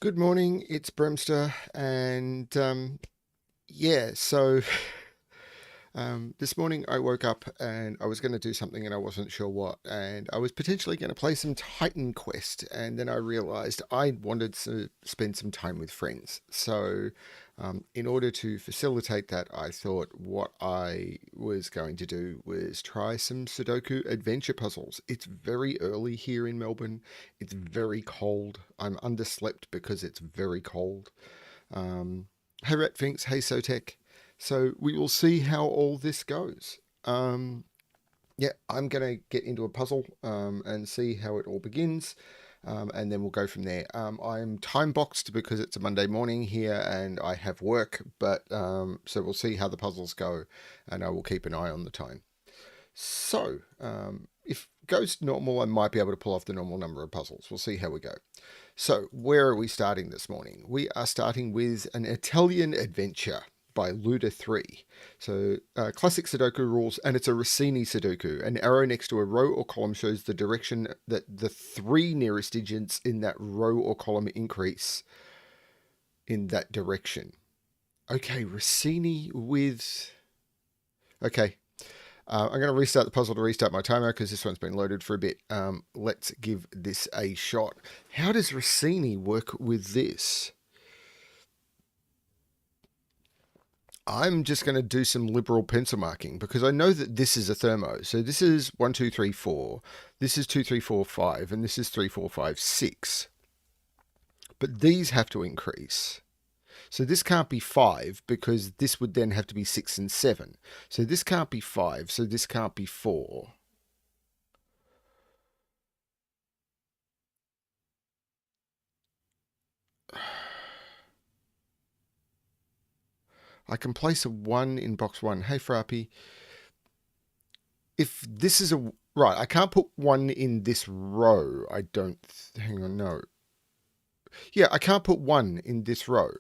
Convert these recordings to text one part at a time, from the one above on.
Good morning, it's Bremster, and yeah, so this morning I woke up and I was going to do something and I wasn't sure what, and I was potentially going to play some Titan Quest, and then I realized I wanted to spend some time with friends. So, in order to facilitate that, I thought what I was going to do was try some Sudoku adventure puzzles. It's very early here in Melbourne. It's very cold. I'm underslept because it's very cold. Um, hey Ratfinks, hey Sotec. So we will see how all this goes. Yeah, I'm going to get into a puzzle and see how it all begins. And then we'll go from there. I'm time boxed because it's a Monday morning here and I have work, but so we'll see how the puzzles go and I will keep an eye on the time. So, if it goes normal, I might be able to pull off the normal number of puzzles. We'll see how we go. So, where are we starting this morning? We are starting with an Italian adventure by Luda 3. So, classic Sudoku rules, and it's a Rossini Sudoku. An arrow next to a row or column shows the direction that the three nearest digits in that row or column increase in that direction. Okay, Rossini with. Okay, I'm going to restart the puzzle to restart my timer because this one's been loaded for a bit. Let's give this a shot. How does Rossini work with this? I'm just going to do some liberal pencil marking because I know that this is a thermo. So this is 1, 2, 3, 4. This is 2, 3, 4, 5. And this is 3, 4, 5, 6. But these have to increase. So this can't be 5 because this would then have to be 6 and 7. So this can't be 5. So this can't be 4. I can place a 1 in box 1. Hey, Frappy. If this is a... Right, I can't put 1 in this row. I don't... Hang on, no. Yeah, I can't put 1 in this row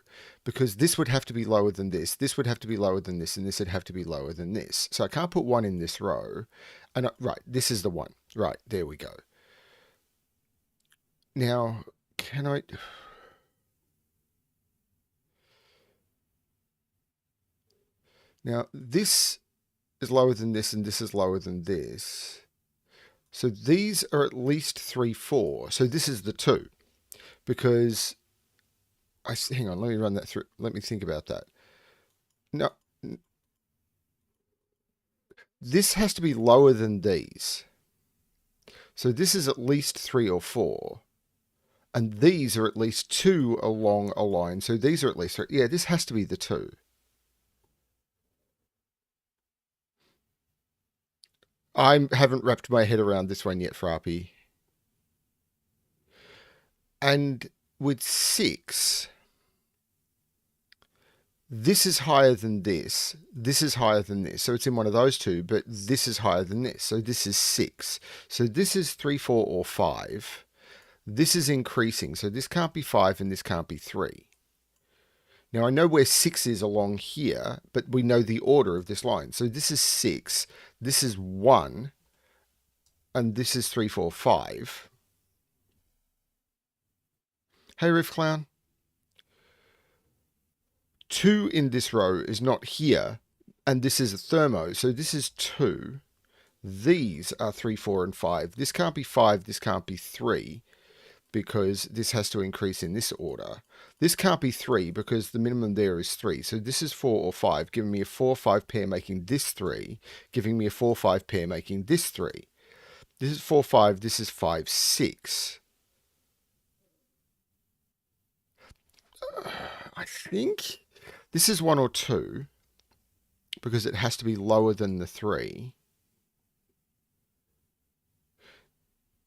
because this would have to be lower than this would have to be lower than this, and this would have to be lower than this. So I can't put 1 in this row. And right, this is the 1. Right, there we go. Now, can I... Now, this is lower than this, and this is lower than this. So these are at least 3, 4. So this is the 2. Because... hang on, let me run that through. Let me think about that. No, this has to be lower than these. So this is at least 3 or 4. And these are at least 2 along a line. So these are at least 3. Yeah, this has to be the 2. I haven't wrapped my head around this one yet, Frappy. And with 6, this is higher than this. This is higher than this. So it's in one of those two, but this is higher than this. So this is 6. So this is 3, 4, or 5. This is increasing. So this can't be 5 and this can't be 3. Now I know where 6 is along here, but we know the order of this line. So this is 6. This is 1. And this is 3, 4, 5. Hey, Riff Clown. 2 in this row is not here, and this is a thermo, so this is 2. These are 3, 4, and 5. This can't be 5, this can't be 3, because this has to increase in this order. This can't be 3, because the minimum there is 3. So this is 4 or 5, giving me a 4, 5 pair making this 3, giving me a 4, 5 pair making this 3. This is 4, 5, this is 5, 6. I think this is 1 or 2 because it has to be lower than the 3.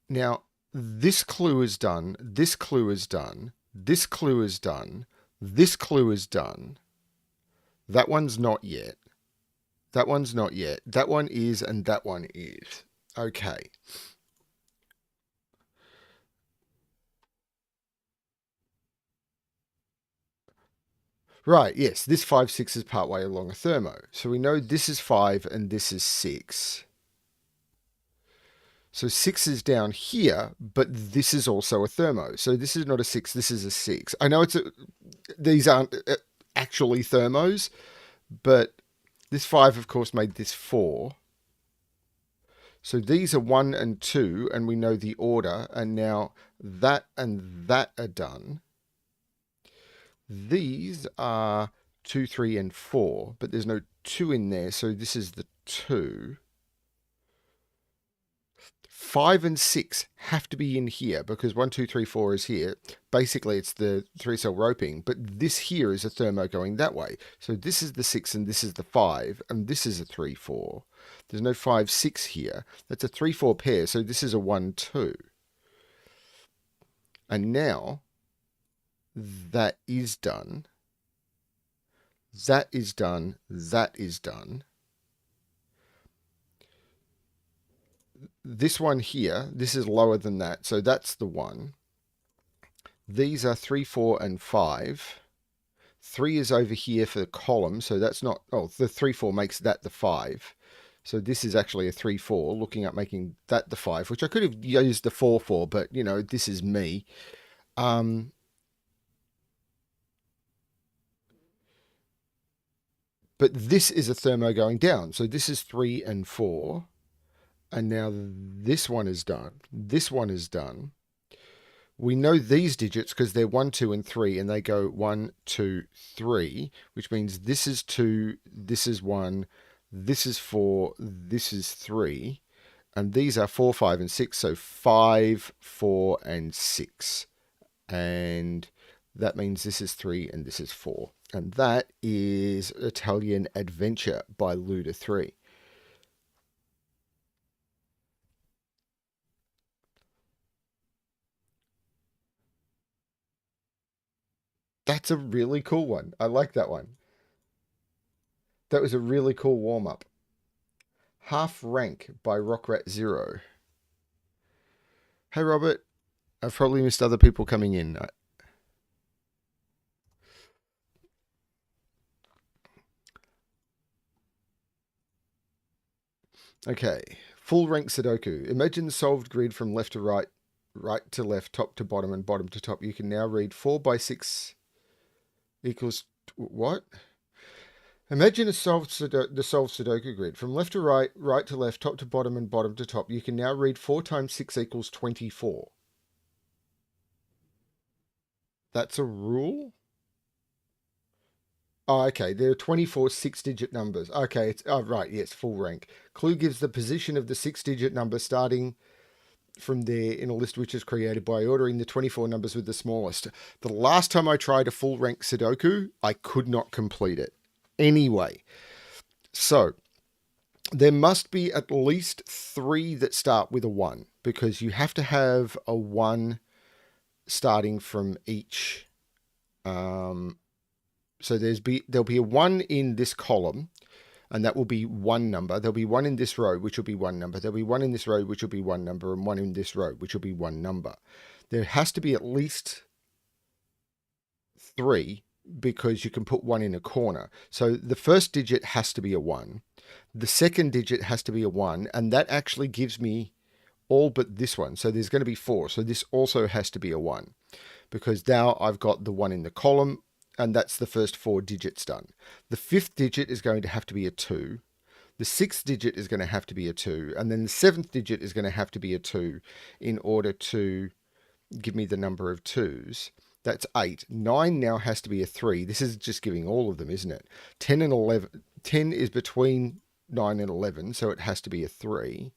Now, this clue is done, this clue is done, this clue is done, this clue is done. That one's not yet. That one's not yet. That one is, and that one is. Okay. Right, yes, this 5, 6 is partway along a thermo. So we know this is 5 and this is 6. So 6 is down here, but this is also a thermo. So this is not a 6, this is a 6. I know these aren't actually thermos, but this 5, of course, made this 4. So these are 1 and 2, and we know the order, and now that and that are done. These are 2, 3, and 4, but there's no 2 in there, so this is the 2. 5 and 6 have to be in here because 1, 2, 3, 4 is here. Basically, it's the 3-cell roping, but this here is a thermo going that way. So this is the 6 and this is the 5, and this is a 3, 4. There's no 5, 6 here. That's a 3, 4 pair, so this is a 1, 2. And now that is done. That is done. That is done. This one here, this is lower than that, so that's the 1. These are 3, 4, and 5. 3 is over here for the column, so that's not... Oh, the 3, 4 makes that the 5. So this is actually a 3, 4, looking at making that the 5, which I could have used the 4, 4, but, you know, this is me. But this is a thermo going down, so this is 3 and 4. And now this one is done. This one is done. We know these digits because they're 1, 2, and 3, and they go 1, 2, 3, which means this is 2, this is 1, this is 4, this is 3, and these are 4, 5, and 6, so 5, 4, and 6. And that means this is 3 and this is 4. And that is Italian Adventure by Luda 3. That's a really cool one. I like that one. That was a really cool warm-up. Half Rank by Rockrat Zero. Hey, Robert. I've probably missed other people coming in. Okay. Full rank Sudoku. Imagine the solved grid from left to right, right to left, top to bottom, and bottom to top. You can now read 4 by 6 equals what? Imagine the solved Sudoku grid. From left to right, right to left, top to bottom, and bottom to top. You can now read 4 times 6 equals 24. That's a rule? Oh, okay. There are 24 6-digit numbers. Okay, it's right. Yes, full rank. Clue gives the position of the 6-digit number starting from there in a list which is created by ordering the 24 numbers with the smallest. The last time I tried a full rank Sudoku, I could not complete it. Anyway, so there must be at least 3 that start with a 1 because you have to have a 1 starting from each. So there'll be a 1 in this column, and that will be 1 number. There'll be 1 in this row, which will be 1 number. There'll be 1 in this row, which will be 1 number, and 1 in this row, which will be 1 number. There has to be at least 3 because you can put 1 in a corner. So the first digit has to be a 1. The second digit has to be a 1, and that actually gives me all but this one. So there's going to be 4. So this also has to be a 1 because now I've got the 1 in the column, and that's the first 4 digits done. The 5th digit is going to have to be a 2. The 6th digit is going to have to be a 2. And then the 7th digit is going to have to be a 2 in order to give me the number of 2s. That's 8. 9 now has to be a 3. This is just giving all of them, isn't it? 10 and 11. 10 is between 9 and 11, so it has to be a 3.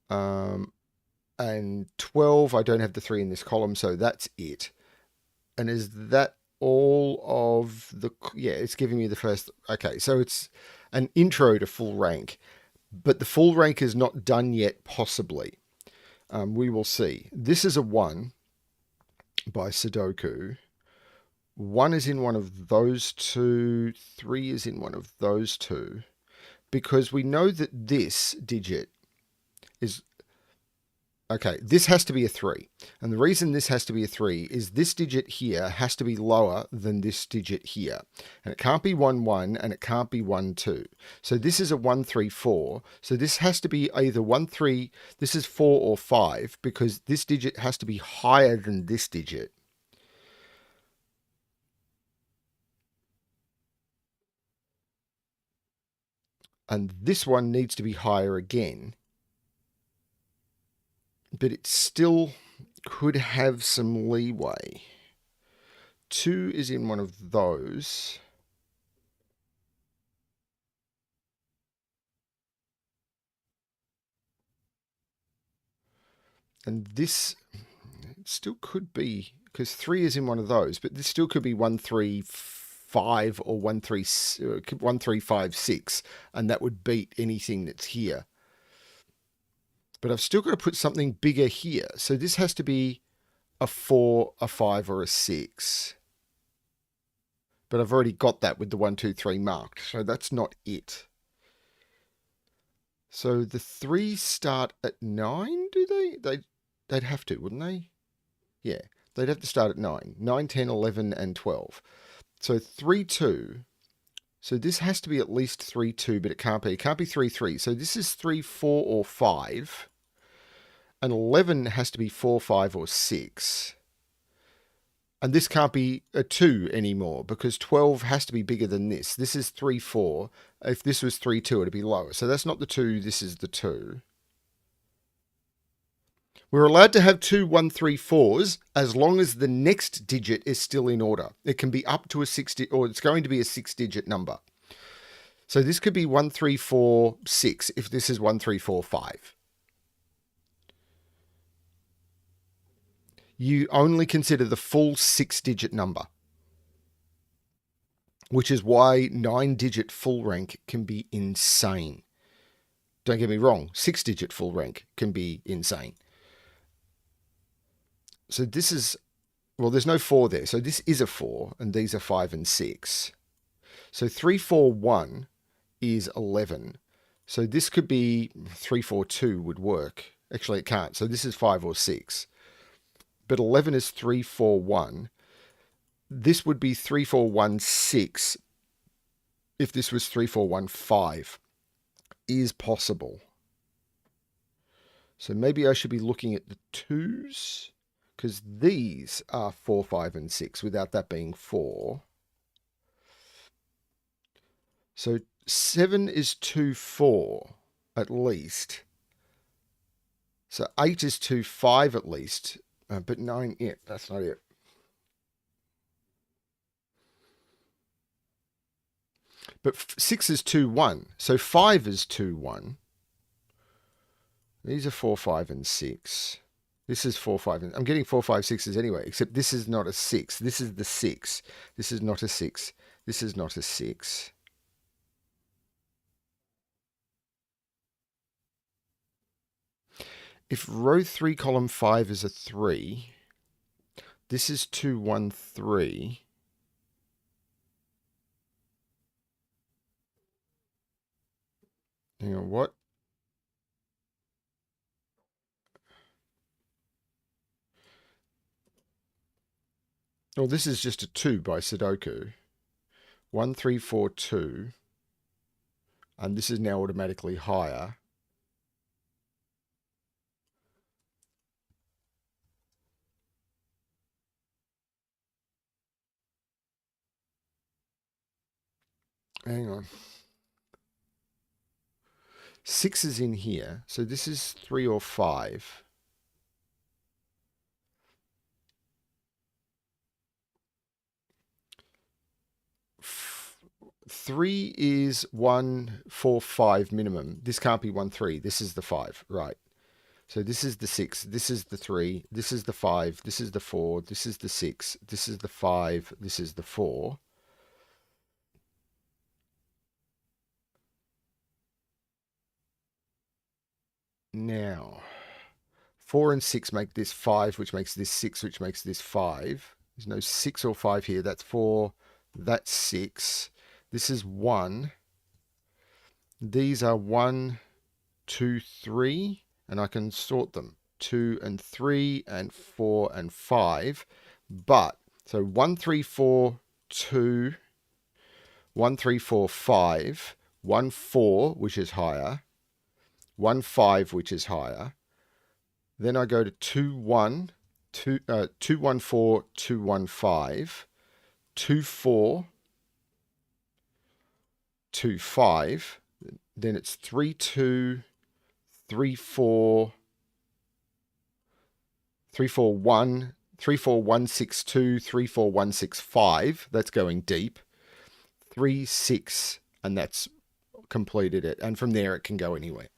And 12, I don't have the 3 in this column, so that's it. And is that all of the... Yeah, it's giving me the first... Okay, so it's an intro to full rank. But the full rank is not done yet, possibly. We will see. This is a 1 by Sudoku. 1 is in one of those 2. 3 is in one of those 2. Because we know that this digit is... Okay, this has to be a 3. And the reason this has to be a 3 is this digit here has to be lower than this digit here. And it can't be 1, 1, and it can't be 1, 2. So this is a 1, 3, 4. So this has to be either 1, 3, this is 4 or 5, because this digit has to be higher than this digit. And this one needs to be higher again. But it still could have some leeway. 2 is in one of those. And this still could be, because 3 is in one of those, but this still could be 1, 3, 5 or 1, 3, 1, 3, 5, 6, and that would beat anything that's here. But I've still got to put something bigger here. So this has to be a 4, a 5, or a 6. But I've already got that with the 1, 2, 3 marked, so that's not it. So the 3s start at 9, do they? They'd have to, wouldn't they? Yeah, they'd have to start at 9. 9, 10, 11, and 12. So 3, 2. So this has to be at least 3, 2, but it can't be. It can't be 3, 3. So this is 3, 4, or 5. And 11 has to be 4, 5, or 6. And this can't be a 2 anymore because 12 has to be bigger than this. This is 3, 4. If this was 3, 2, it'd be lower. So that's not the 2. This is the 2. We're allowed to have 2, 1, 3, 4s as long as the next digit is still in order. It can be up to a 6, or it's going to be a 6-digit number. So this could be 1, 3, 4, 6 if this is 1, 3, 4, 5. You only consider the full 6-digit number, which is why 9-digit full rank can be insane. Don't get me wrong, 6-digit full rank can be insane. So this is, well, there's no 4 there. So this is a 4, and these are 5 and 6. So 3, 4, 1 is 11. So this could be 3, 4, 2 would work. Actually, it can't. So this is 5 or 6. But 11 is 3, 4, 1. This would be 3, 4, 1, 6 if this was 3, 4, 1, 5. Is possible. So maybe I should be looking at the 2s, because these are 4, 5, and 6 without that being 4. So 7 is 2, 4 at least. So 8 is 2, 5 at least. But 9, yeah, that's not it. But 6 is 2, 1. So 5 is 2, 1. These are 4, 5, and 6. This is 4, 5, and I'm getting 4, 5, 6s anyway, except this is not a 6. This is the 6. This is not a 6. This is not a 6. If row 3, column 5 is a 3, this is 2, 1, 3. Hang on, what? Oh, this is just a 2 by Sudoku. 1, 3, 4, 2. And this is now automatically higher. Hang on. 6 is in here. So this is 3 or 5. Three is 1, 4, 5 minimum. This can't be 1, 3. This is the 5, right? So this is the 6. This is the 3. This is the 5. This is the 4. This is the 6. This is the 5. This is the 4. Now, 4 and 6 make this 5, which makes this 6, which makes this 5. There's no 6 or 5 here. That's 4. That's 6. This is 1. These are 1, 2, 3, and I can sort them. 2 and 3 and 4 and 5. But, so 1, 3, 4, 2, 1, 3, 4, 5, 1, 4, which is higher, 1, 5, which is higher. Then I go to 2, 1, 2, 2, 1, 4, 2, 1, 5, 2, 4, 2, 5. Then it's 3, 2, 3, 4, 3, 4, 1, 3, 4, 1, 6, 2, 3, 4, 1, 6, 5. That's going deep. 3, 6, and that's completed it. And from there, it can go anywhere.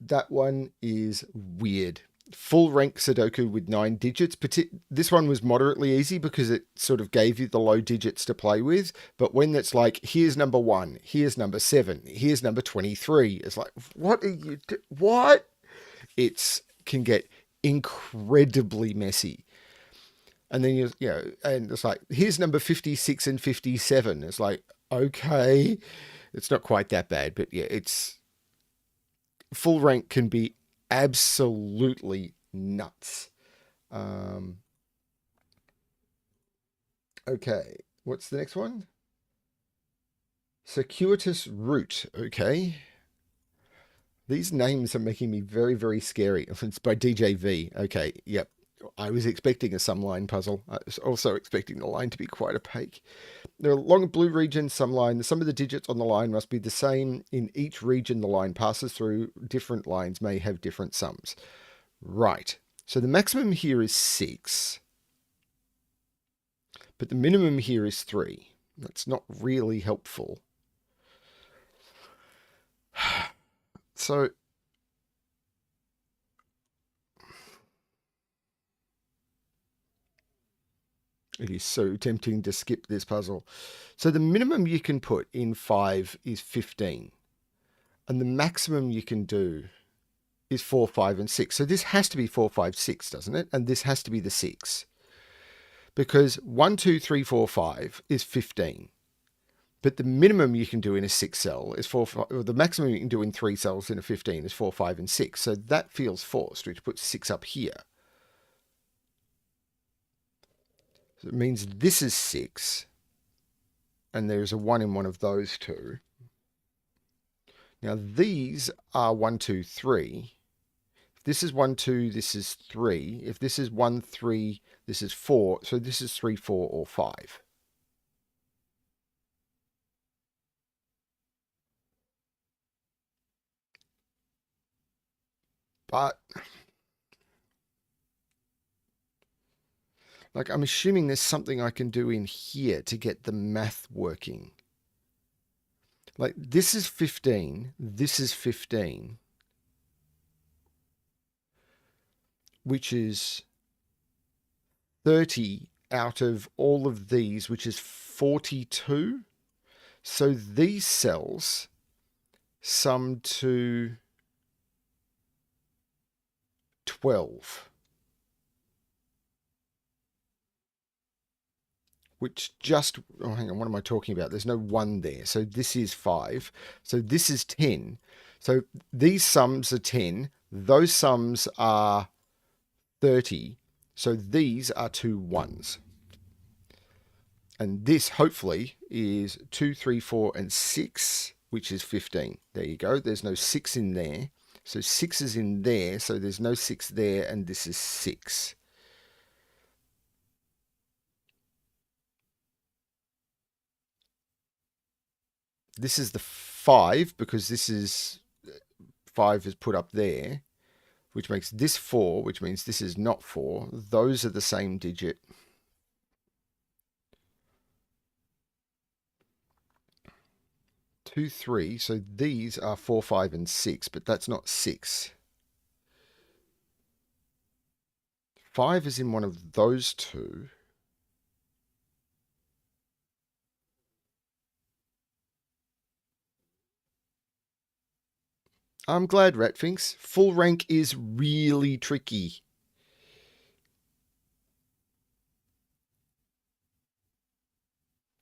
That one is weird. Full rank Sudoku with 9 digits. This one was moderately easy because it sort of gave you the low digits to play with. But when it's like, here's number 1, here's number 7, here's number 23, it's like, what are you what? It can get incredibly messy. And then and it's like, here's number 56 and 57. It's like, okay, it's not quite that bad, but yeah, it's full rank can be absolutely nuts. Okay, what's the next one? Circuitous root. Okay. These names are making me very, very scary. It's by DJV. Okay, yep. I was expecting a sum line puzzle. I was also expecting the line to be quite opaque. There are long blue regions, some line. Some of the digits on the line must be the same in each region the line passes through. Different lines may have different sums. Right. So the maximum here is 6. But the minimum here is 3. That's not really helpful. So it is so tempting to skip this puzzle. So the minimum you can put in 5 is 15. And the maximum you can do is 4, 5, and 6. So this has to be 4, 5, 6, doesn't it? And this has to be the 6. Because 1, 2, 3, 4, 5 is 15. But the minimum you can do in a 6 cell is 4, 5, or the maximum you can do in 3 cells in a 15 is 4, 5, and 6. So that feels forced, which puts 6 up here. So it means this is 6. And there's a 1 in one of those two. Now these are 1, 2, 3. If this is 1, 2, this is 3. If this is 1, 3, this is 4. So this is 3, 4, or 5. But like, I'm assuming there's something I can do in here to get the math working. Like, this is 15. This is 15. Which is 30 out of all of these, which is 42. So these cells sum to 12. Which just, oh, hang on, what am I talking about? There's no 1 there. So this is 5. So this is 10. So these sums are 10. Those sums are 30. So these are 2 1s. And this, hopefully, is 2, 3, 4, and 6, which is 15. There you go. There's no 6 in there. So 6 is in there. So there's no 6 there. And this is 6. This is the 5, because this is 5 is put up there, which makes this 4, which means this is not 4. Those are the same digit. Two, 3. So these are 4, 5, and 6, but that's not 6. 5 is in one of those two. I'm glad, Ratfinks. Full rank is really tricky.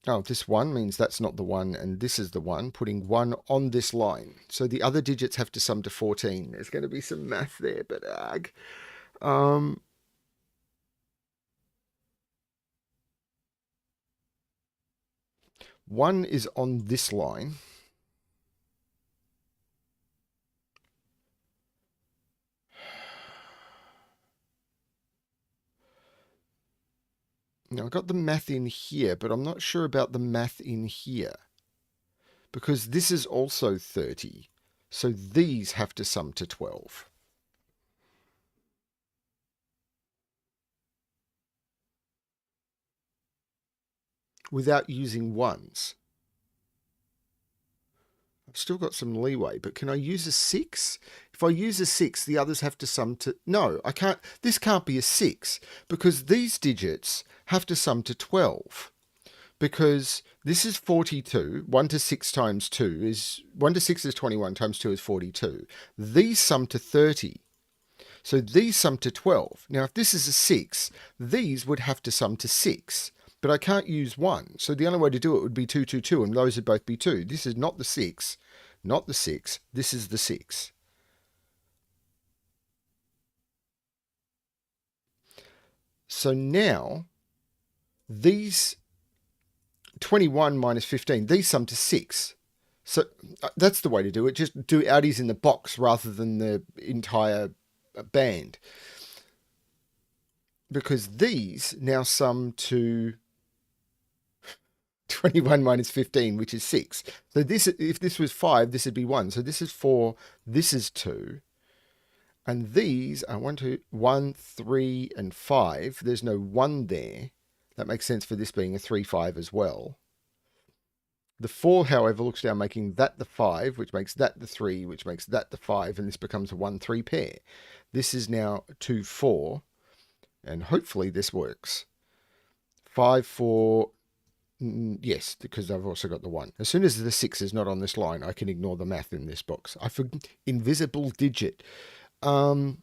Oh, this 1 means that's not the 1, and this is the 1, putting 1 on this line. So the other digits have to sum to 14. There's going to be some math there, but ag. 1 is on this line. Now, I got the math in here, but I'm not sure about the math in here. Because this is also 30. So these have to sum to 12. Without using ones. I've still got some leeway, but can I use a 6? If I use a 6, the others have to sum to... No, I can't. This can't be a 6, because these digits have to sum to 12. Because this is 42. 1 to 6 times 2 is... 1 to 6 is 21 times 2 is 42. These sum to 30. So these sum to 12. Now, if this is a 6, these would have to sum to 6. But I can't use 1. So the only way to do it would be 2, 2, 2, and those would both be 2. This is not the 6. Not the 6. This is the 6. So now, these 21 minus 15, these sum to 6. So that's the way to do it. Just do outies in the box rather than the entire band. Because these now sum to 21 minus 15, which is 6. So this, if this was 5, this would be 1. So this is 4, this is 2. And these are 1, 3, and 5. There's no 1 there. That makes sense for this being a 3, 5 as well. The 4, however, looks down, making that the 5, which makes that the 3, which makes that the 5, and this becomes a 1, 3 pair. This is now 2, 4, and hopefully this works. 5, 4... Yes, because I've also got the 1. As soon as the 6 is not on this line, I can ignore the math in this box. I forgot invisible digit. So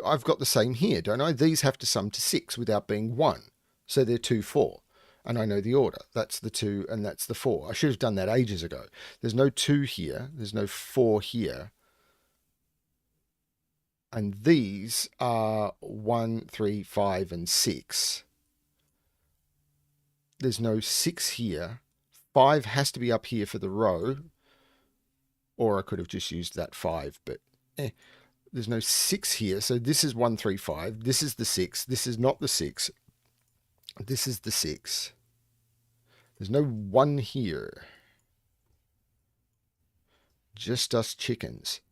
I've got the same here, don't I? These have to sum to 6 without being 1. So they're 2, 4. And I know the order. That's the 2 and that's the 4. I should have done that ages ago. There's no 2 here. There's no 4 here. And these are 1, 3, 5, and 6. There's no 6 here. 5 has to be up here for the row. Or I could have just used that 5, but there's no 6 here. So this is 1, 3, 5. This is the 6. This is not the 6. This is the 6. There's no 1 here. Just us chickens.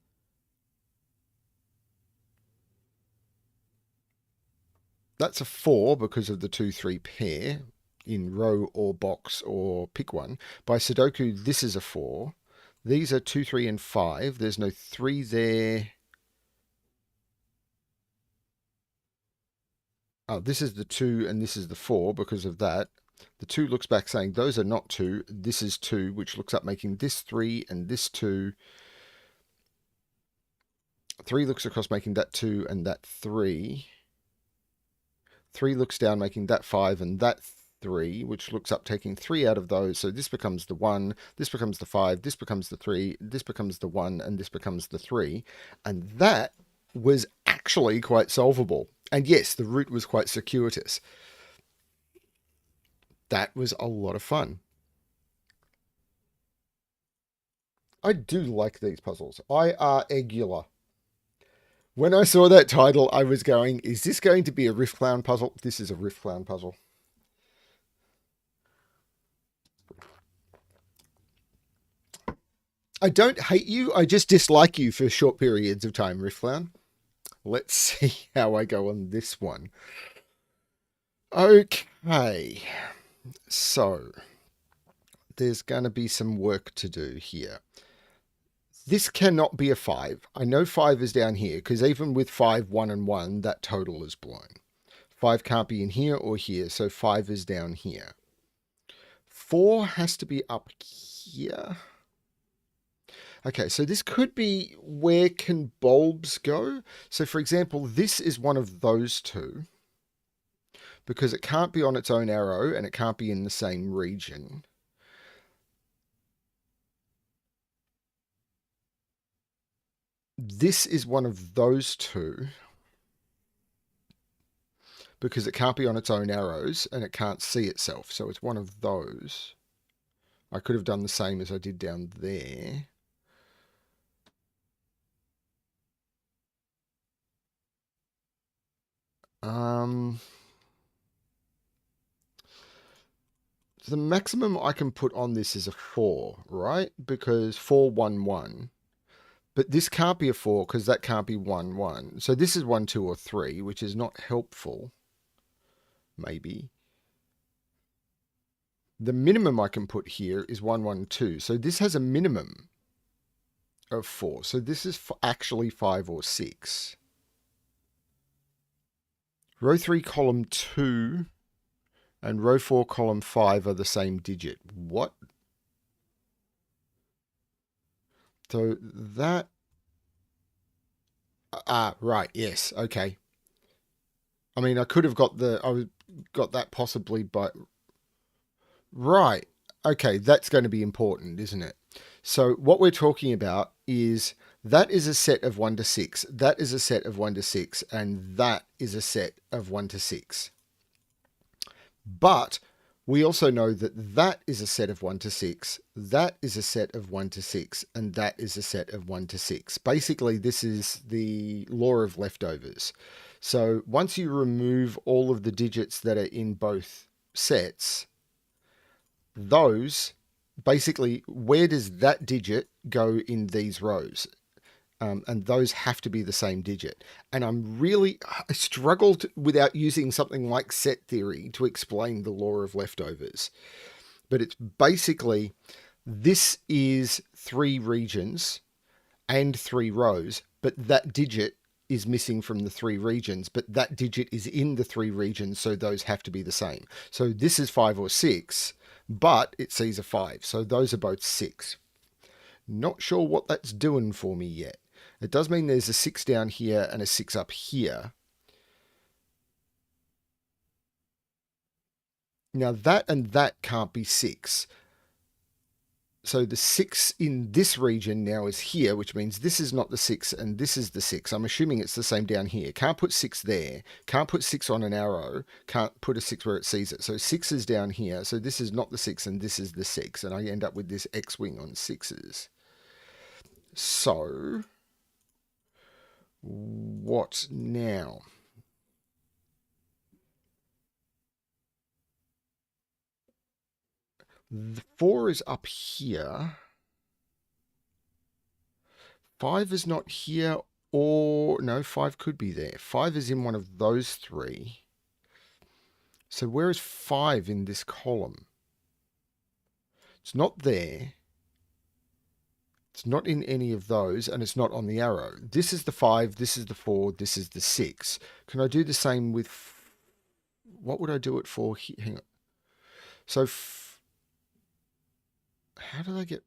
That's a 4 because of the 2, 3 pair in row or box or pick one. By Sudoku, this is a 4. These are 2, 3, and 5. There's no 3 there. Oh, this is the 2 and this is the 4 because of that. The 2 looks back saying those are not 2. This is 2, which looks up making this 3 and this 2. 3 looks across making that 2 and that 3. 3 looks down making that 5 and that 3, which looks up taking 3 out of those. So this becomes the 1, this becomes the 5, this becomes the 3, this becomes the 1, and this becomes the 3. And that was actually quite solvable. And yes, the route was quite circuitous. That was a lot of fun. I do like these puzzles. I are Egula. When I saw that title, I was going, is this going to be a Riff Clown puzzle? This is a Riff Clown puzzle. I don't hate you, I just dislike you for short periods of time, Riff Clown. Let's see how I go on this one. Okay, so there's going to be some work to do here. This cannot be a 5. I know 5 is down here, because even with 5, 1, and 1, that total is blown. 5 can't be in here or here, so 5 is down here. 4 has to be up here. Okay, so this could be where can bulbs go? So for example, this is one of those two. because it can't be on its own arrow and it can't be in the same region. This is one of those two because it can't be on its own arrows and it can't see itself. So it's one of those. I could have done the same as I did down there. The maximum I can put on this is a 4, right? Because 4, 1, 1. But this can't be a 4 because that can't be 1, 1. So this is 1, 2, or 3, which is not helpful. Maybe. The minimum I can put here is 1, 1, 2. So this has a minimum of 4. So this is actually 5 or 6. Row 3, column 2 and row 4, column 5 are the same digit. What? So that... right, yes, okay. I mean, I could have got that possibly, but... Right, okay, that's going to be important, isn't it? So what we're talking about is that is a set of 1 to 6, that is a set of 1 to 6, and that is a set of 1 to 6. But we also know that that is a set of 1 to 6, that is a set of 1 to 6, and that is a set of 1 to 6. Basically, this is the law of leftovers. So once you remove all of the digits that are in both sets, those, basically, where does that digit go in these rows? And those have to be the same digit. And I struggled without using something like set theory to explain the law of leftovers. But it's basically, this is 3 regions and 3 rows, but that digit is missing from the 3 regions, but that digit is in the 3 regions, so those have to be the same. So this is 5 or 6, but it sees a 5, so those are both 6. Not sure what that's doing for me yet. It does mean there's a 6 down here and a 6 up here. Now that and that can't be 6. So the 6 in this region now is here, which means this is not the 6 and this is the 6. I'm assuming it's the same down here. Can't put 6 there. Can't put 6 on an arrow. Can't put a 6 where it sees it. So 6 is down here. So this is not the 6 and this is the 6. And I end up with this X-wing on 6s. So what now? The 4 is up here. 5 is not here, or... No, 5 could be there. 5 is in one of those 3. So where is 5 in this column? It's not there. It's not in any of those, and it's not on the arrow. This is the 5, this is the 4, this is the 6. Can I do the same with... What would I do it for? Hang on. So... How did I get...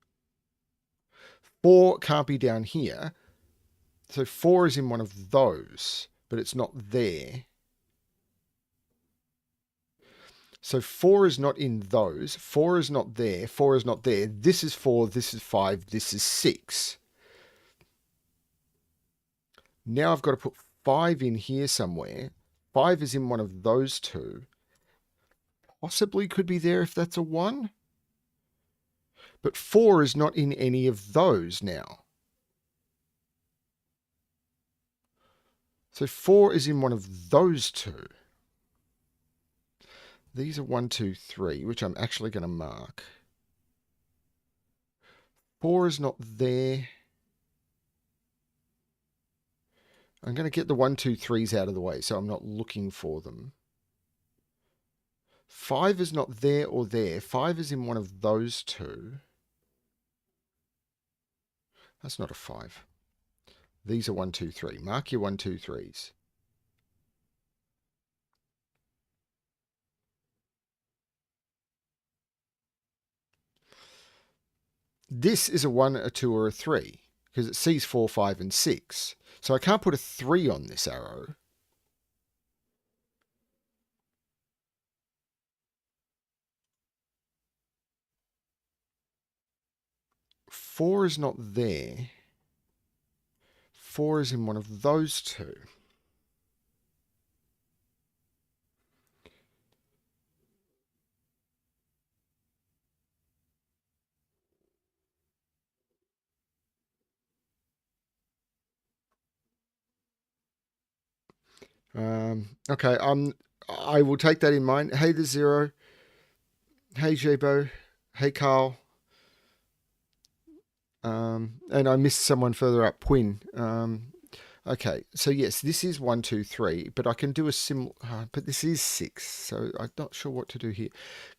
4 can't be down here. So 4 is in one of those, but it's not there. So 4 is not in those. 4 is not there. 4 is not there. This is 4, this is 5, this is 6. Now I've got to put 5 in here somewhere. 5 is in one of those 2. Possibly could be there if that's a 1. But 4 is not in any of those now. So 4 is in one of those 2. These are 1, 2, 3, which I'm actually going to mark. 4 is not there. I'm going to get the 1, 2, 3s out of the way, so I'm not looking for them. 5 is not there or there. 5 is in one of those 2. That's not a 5. These are 1, 2, 3. Mark your 1, 2, 3s. This is a 1, a 2, or a 3, because it sees 4, 5, and 6. So I can't put a 3 on this arrow. 4 is not there. 4 is in one of those two. Okay, I will take that in mind. Hey, the Zero. Hey, Jebo. Hey, Carl. And I missed someone further up, Quinn. Okay, so yes, this is 1, 2, 3, but I can do a similar. But this is 6, so I'm not sure what to do here.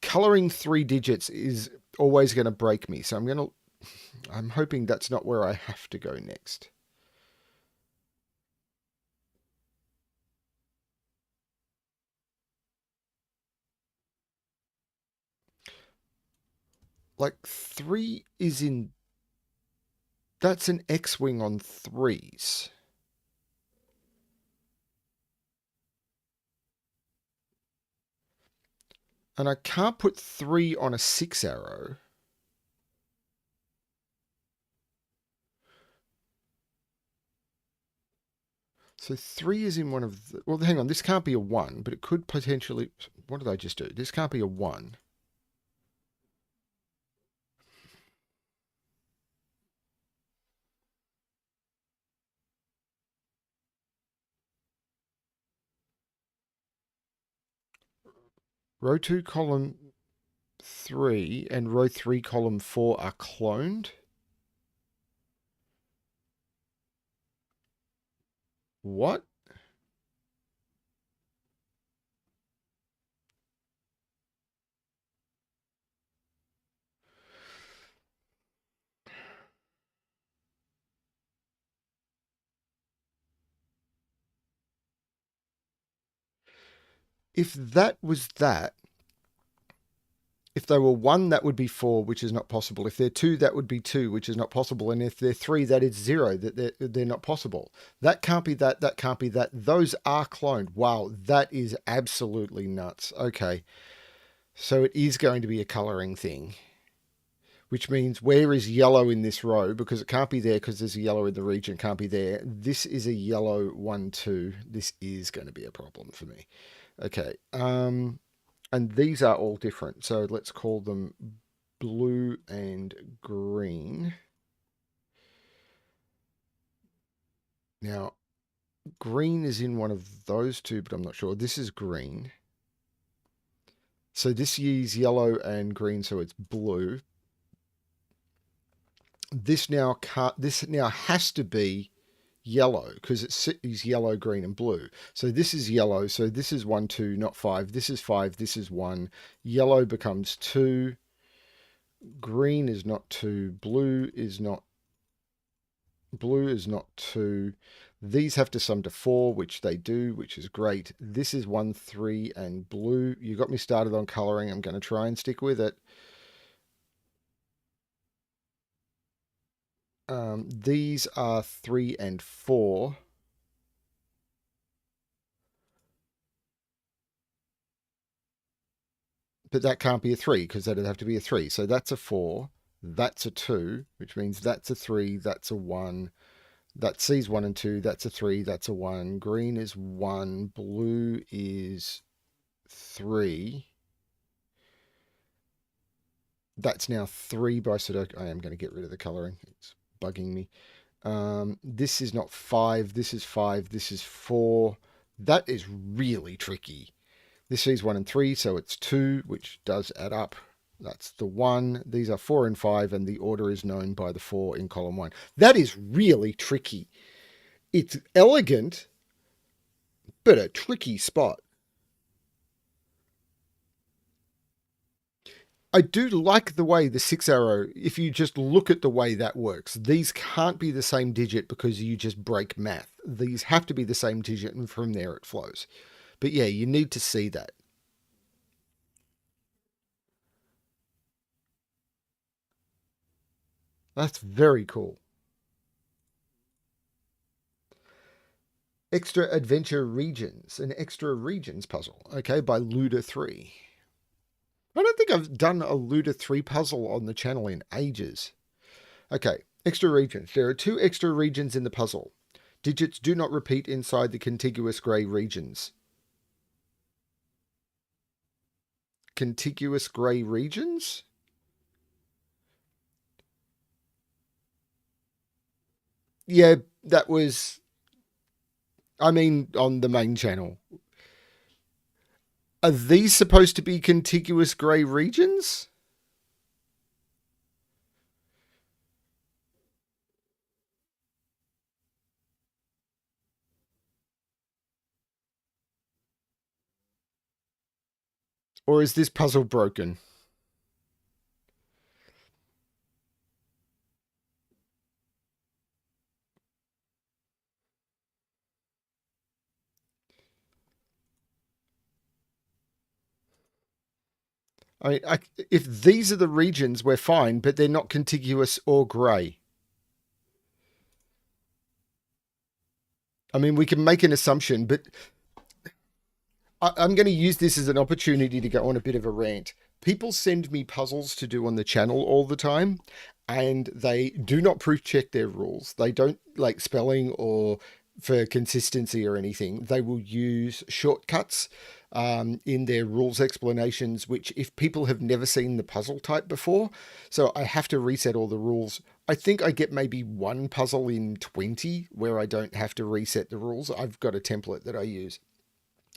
Coloring 3 digits is always going to break me, so I'm hoping that's not where I have to go next. Like 3 is in. That's an X-wing on 3s. And I can't put 3 on a 6 arrow. So 3 is in one of the... Well, hang on. This can't be a 1, but it could potentially... What did I just do? This can't be a 1. Row 2, column 3 and row 3, column 4 are cloned. What? If that was that, if they were 1, that would be 4, which is not possible. If they're 2, that would be 2, which is not possible. And if they're 3, that is 0, that they're not possible. That can't be that. That can't be that. Those are cloned. Wow, that is absolutely nuts. Okay, so it is going to be a colouring thing, which means where is yellow in this row? Because it can't be there because there's a yellow in the region. It can't be there. This is a yellow 1, 2. This is going to be a problem for me. Okay. And these are all different. So let's call them blue and green. Now, green is in one of those two, but I'm not sure. This is green. So this is yellow and green, so it's blue. This now has to be yellow because it's yellow, green, and blue. So this is yellow. So this is 1, 2, not 5. This is 5. This is 1. Yellow becomes 2. Green is not 2. Blue is not 2. These have to sum to 4, which they do, which is great. This is 1, 3, and blue. You got me started on colouring. I'm going to try and stick with it. These are 3 and 4. But that can't be a 3 because that'd have to be a 3. So that's a 4. That's a 2, which means that's a 3. That's a 1. That C's 1 and 2. That's a 3. That's a 1. Green is 1. Blue is 3. That's now 3 by Sudoku. I am going to get rid of the colouring. It's bugging me. This is not 5. This is 5. This is 4. That is really tricky. This is 1 and 3, so it's 2, which does add up. That's the 1. These are 4 and 5, and the order is known by the 4 in column 1. That is really tricky. It's elegant, but a tricky spot. I do like the way the 6 arrow, if you just look at the way that works, these can't be the same digit because you just break math. These have to be the same digit, and from there it flows. But yeah, you need to see that. That's very cool. Extra Adventure Regions, an extra regions puzzle. Okay, by Luda3. I don't think I've done a Luda3 puzzle on the channel in ages. Okay, extra regions. There are two extra regions in the puzzle. Digits do not repeat inside the contiguous grey regions. Contiguous grey regions? Yeah, that was, I mean, on the main channel. Are these supposed to be contiguous grey regions? Or is this puzzle broken? I mean, if these are the regions, we're fine, but they're not contiguous or grey. I mean, we can make an assumption, but I'm going to use this as an opportunity to go on a bit of a rant. People send me puzzles to do on the channel all the time, and they do not proof check their rules. They don't like spelling or for consistency or anything. They will use shortcuts in their rules explanations, which if people have never seen the puzzle type before, so I have to reset all the rules. I think I get maybe one puzzle in 20 where I don't have to reset the rules. I've got a template that I use.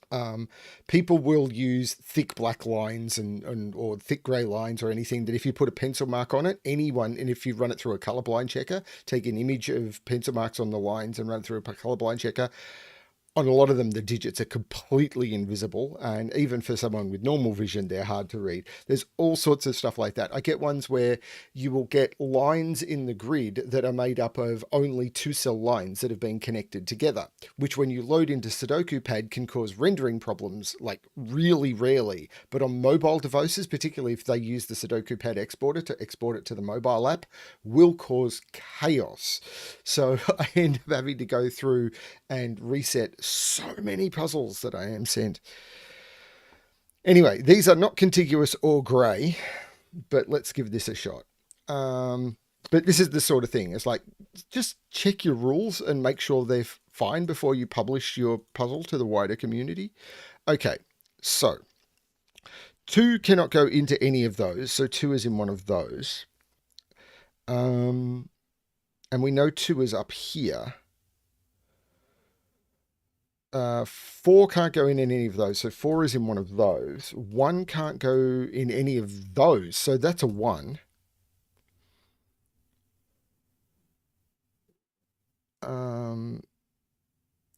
Um, People will use thick black lines and or thick grey lines or anything that if you put a pencil mark on it, anyone, and if you run it through a colorblind checker, take an image of pencil marks on the lines and run it through a colorblind checker, on a lot of them, the digits are completely invisible. And even for someone with normal vision, they're hard to read. There's all sorts of stuff like that. I get ones where you will get lines in the grid that are made up of only two cell lines that have been connected together, which when you load into Sudoku Pad can cause rendering problems like really rarely. But on mobile devices, particularly if they use the Sudoku Pad exporter to export it to the mobile app, will cause chaos. So I end up having to go through and reset so many puzzles that I am sent. Anyway, these are not contiguous or grey, but let's give this a shot. But this is the sort of thing. It's like, just check your rules and make sure they're fine before you publish your puzzle to the wider community. Okay, so 2 cannot go into any of those. So 2 is in one of those. And we know 2 is up here. 4 can't go in any of those, so 4 is in one of those. 1 can't go in any of those, so that's a 1.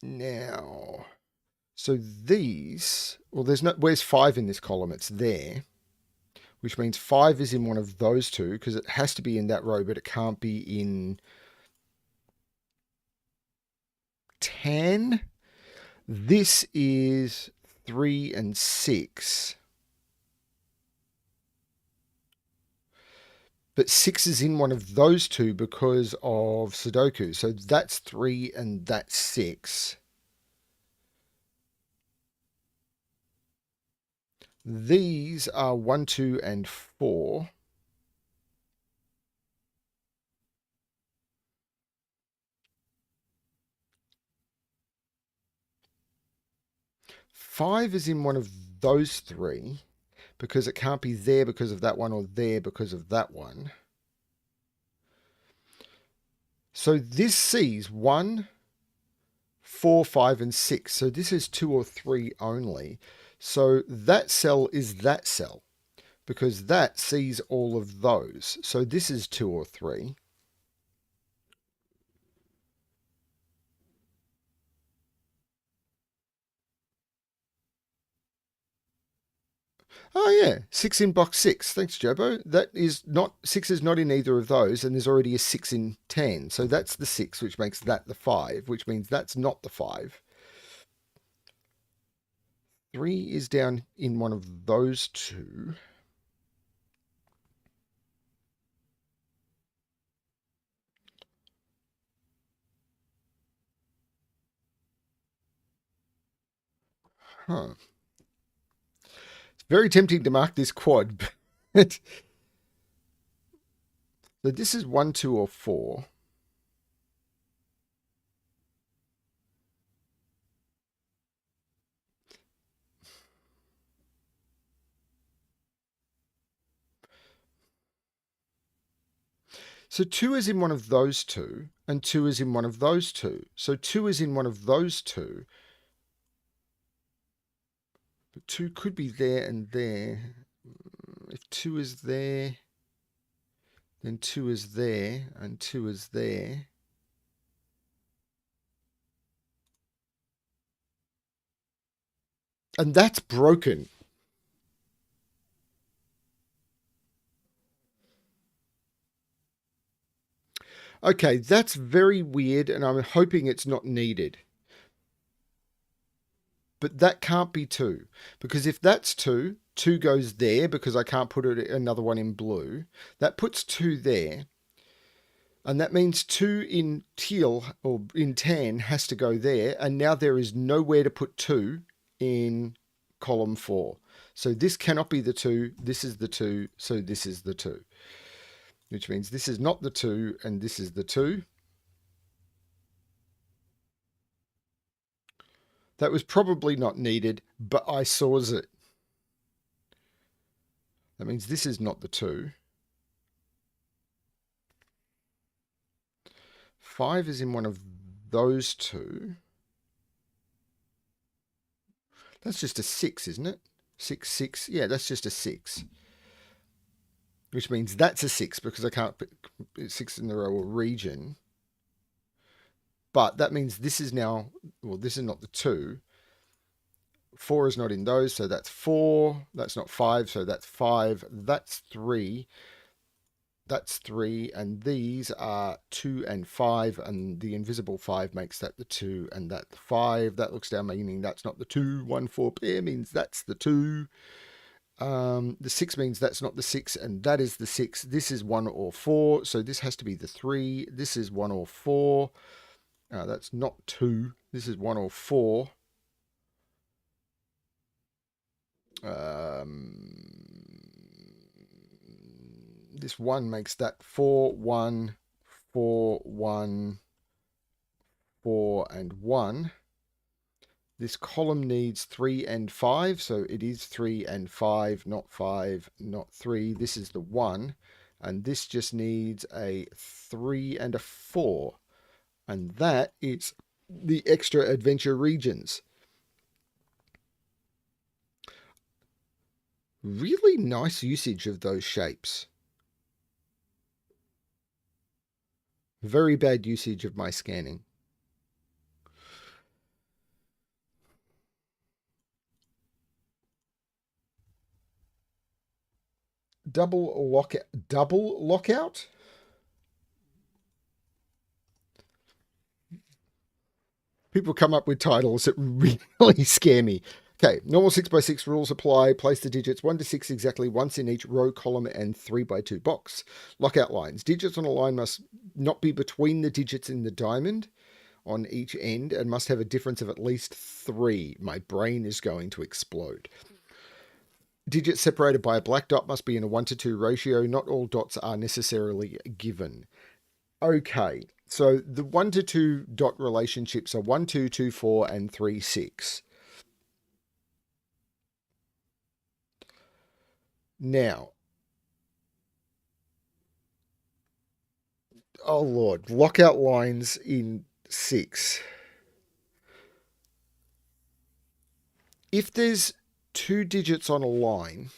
Now, so these, well, there's no, where's 5 in this column? It's there, which means 5 is in one of those two because it has to be in that row, but it can't be in 10. This is 3 and 6. But 6 is in one of those two because of Sudoku. So that's 3 and that's 6. These are 1, 2, and 4. Five is in one of those three because it can't be there because of that one or there because of that one. So this sees 1, 4, 5, and 6. So this is 2 or 3 only. So that cell is that cell because that sees all of those. So this is 2 or 3. Oh yeah, 6 in box 6. Thanks, Jobo. That is not 6 is not in either of those, and there's already a 6 in 10. So that's the 6, which makes that the 5, which means that's not the 5. 3 is down in one of those two. Huh. It's very tempting to mark this quad, but So this is 1, 2, or 4. So 2 is in one of those two, and 2 is in one of those two. So 2 is in one of those two, but 2 could be there and there. If 2 is there, then 2 is there, and 2 is there. And that's broken. Okay, that's very weird, and I'm hoping it's not needed. But that can't be 2, because if that's 2, 2 goes there because I can't put another one in blue. That puts 2 there. And that means 2 in teal or in tan has to go there. And now there is nowhere to put 2 in column 4. So this cannot be the 2. This is the 2. So this is the 2. Which means this is not the 2 and this is the 2. That was probably not needed, but I saws it. That means this is not the 2. 5 is in one of those two. That's just a 6, isn't it? 6, 6. Yeah, that's just a 6. Which means that's a 6 because I can't put 6 in the row or region. But that means this is now, well, this is not the 2. 4 is not in those, so that's 4. That's not 5, so that's 5. That's 3. That's 3. And these are 2 and 5. And the invisible 5 makes that the 2 and that the 5. That looks down, meaning that's not the 2. 1, 4 pair means that's the 2. The 6 means that's not the 6, and that is the 6. This is 1 or 4, so this has to be the 3. This is 1 or 4. That's not 2. This is 1 or 4. This 1 makes that 4, 1, 4, 1, 4, and 1. This column needs 3 and 5, so it is 3 and 5, not 5, not 3. This is the 1, and this just needs a 3 and a 4. And that is the extra adventure regions. Really nice usage of those shapes. Very bad usage of my scanning. Double lockout? People come up with titles that really scare me. Okay, normal 6x6 rules apply. Place the digits 1 to 6 exactly once in each row, column, and 3x2 box. Lockout lines. Digits on a line must not be between the digits in the diamond on each end and must have a difference of at least 3. My brain is going to explode. Digits separated by a black dot must be in a 1 to 2 ratio. Not all dots are necessarily given. Okay, so the 1 to 2 dot relationships are 1, 2, 2, 4, and 3, 6. Now, oh Lord, lockout lines in 6. If there's 2 digits on a line,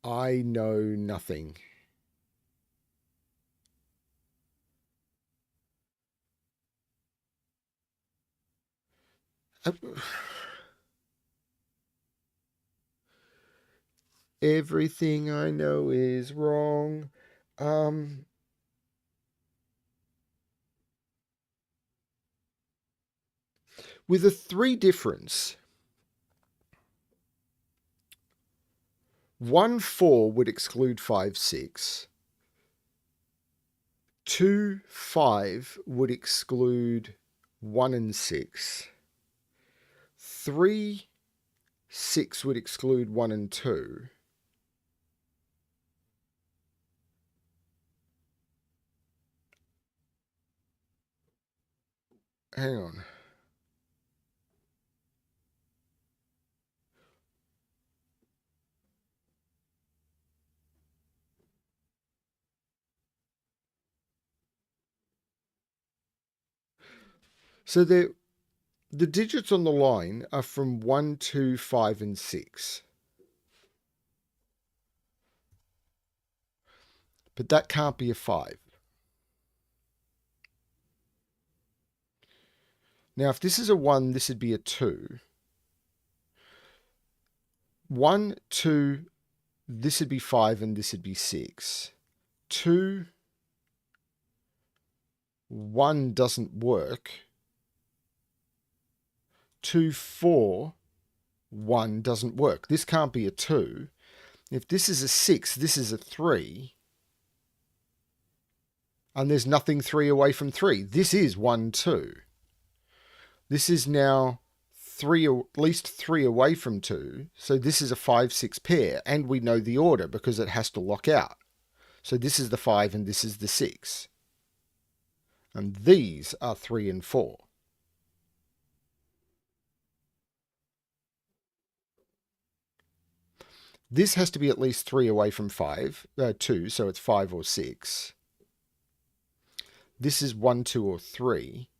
I know nothing. Everything I know is wrong. With a 3 difference, 1, 4 would exclude 5, 6. 2, 5 would exclude 1 and 6. 3, 6 would exclude 1 and 2. Hang on. So the digits on the line are from 1, 2, 5, and 6. But that can't be a 5. Now, if this is a 1, this would be a 2. 1, 2, this would be 5, and this would be 6. 2, 1 doesn't work. 2, 4, 1 doesn't work. This can't be a 2. If this is a 6, this is a 3. And there's nothing 3 away from 3. This is 1, 2. This is now 3, at least 3 away from 2. So this is a 5, 6 pair. And we know the order because it has to lock out. So this is the 5 and this is the 6. And these are 3 and 4. This has to be at least 3 away from 2, so it's 5 or 6. This is 1, 2, or 3.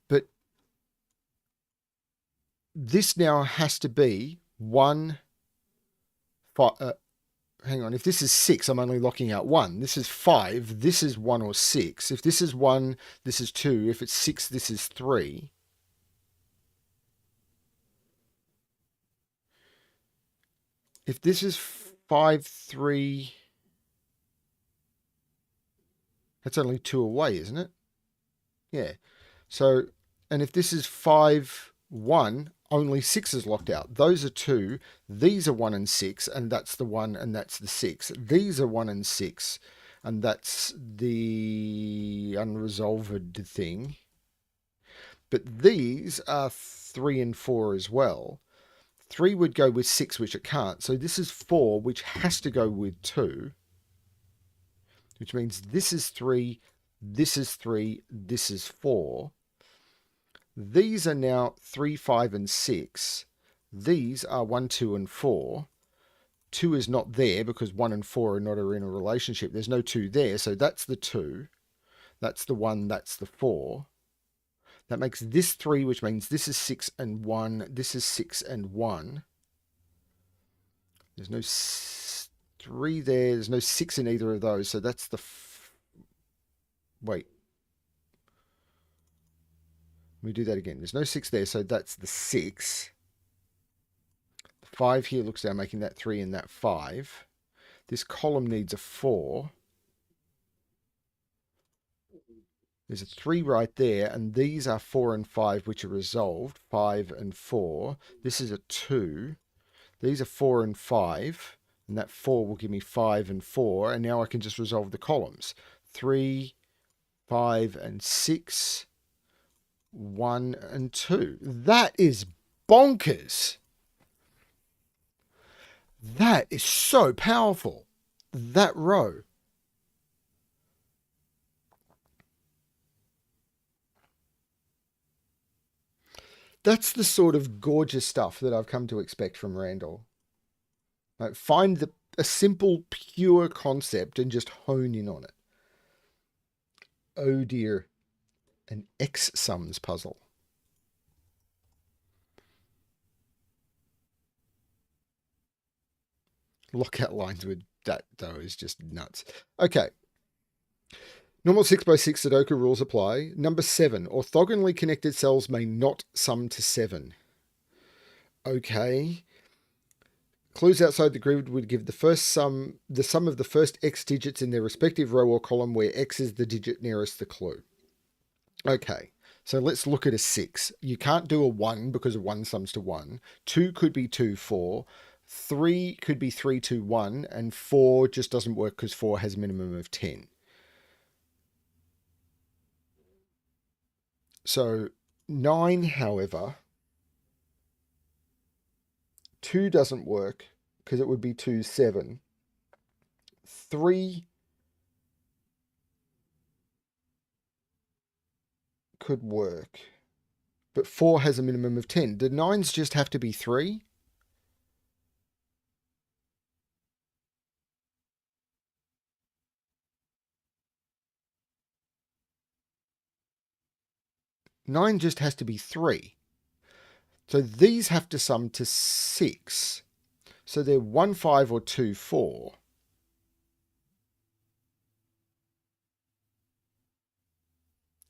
But this now has to be 1, 5. Hang on, if this is 6, I'm only locking out 1. This is 5, this is 1 or 6. If this is 1, this is 2. If it's 6, this is 3. If this is 5, 3, that's only 2 away, isn't it? Yeah. So, and if this is 5, 1, only 6 is locked out. Those are 2. These are 1 and 6, and that's the 1 and that's the 6. These are 1 and 6, and that's the unresolved thing. But these are 3 and 4 as well. 3 would go with 6, which it can't. So this is 4, which has to go with 2, which means this is 3, this is 3, this is 4. These are now 3, 5, and 6. These are 1, 2, and 4. 2 is not there because 1 and 4 are not in a relationship. There's no 2 there, so that's the 2. That's the 1, that's the 4. That makes this 3, which means this is 6 and 1. This is 6 and 1. There's no 3 there. There's no 6 in either of those. So that's the... Wait. Let me do that again. There's no 6 there. So that's the 6. The 5 here looks down, making that 3 and that 5. This column needs a 4. There's a 3 right there, and these are 4 and 5, which are resolved. 5 and 4. This is a 2. These are 4 and 5, and that 4 will give me 5 and 4, and now I can just resolve the columns. 3, 5, and 6, 1 and 2. That is bonkers. That is so powerful. That row. That's the sort of gorgeous stuff that I've come to expect from Randall. Like, find a simple, pure concept and just hone in on it. Oh dear, an X sums puzzle. Lockout lines with that, though, is just nuts. Okay. Normal 6x6 Sudoku rules apply. Number 7, orthogonally connected cells may not sum to 7. Okay. Clues outside the grid would give the sum of the first X digits in their respective row or column where X is the digit nearest the clue. Okay. So let's look at a 6. You can't do a 1 because a 1 sums to 1. 2 could be 2, 4. 3 could be 3, 2, 1. And 4 just doesn't work because 4 has a minimum of 10. So 9, however, 2 doesn't work because it would be 2, 7. 3 could work, but 4 has a minimum of 10. Do 9s just have to be 3? Nine just has to be 3. So these have to sum to 6. So they're 1, 5 or 2, 4.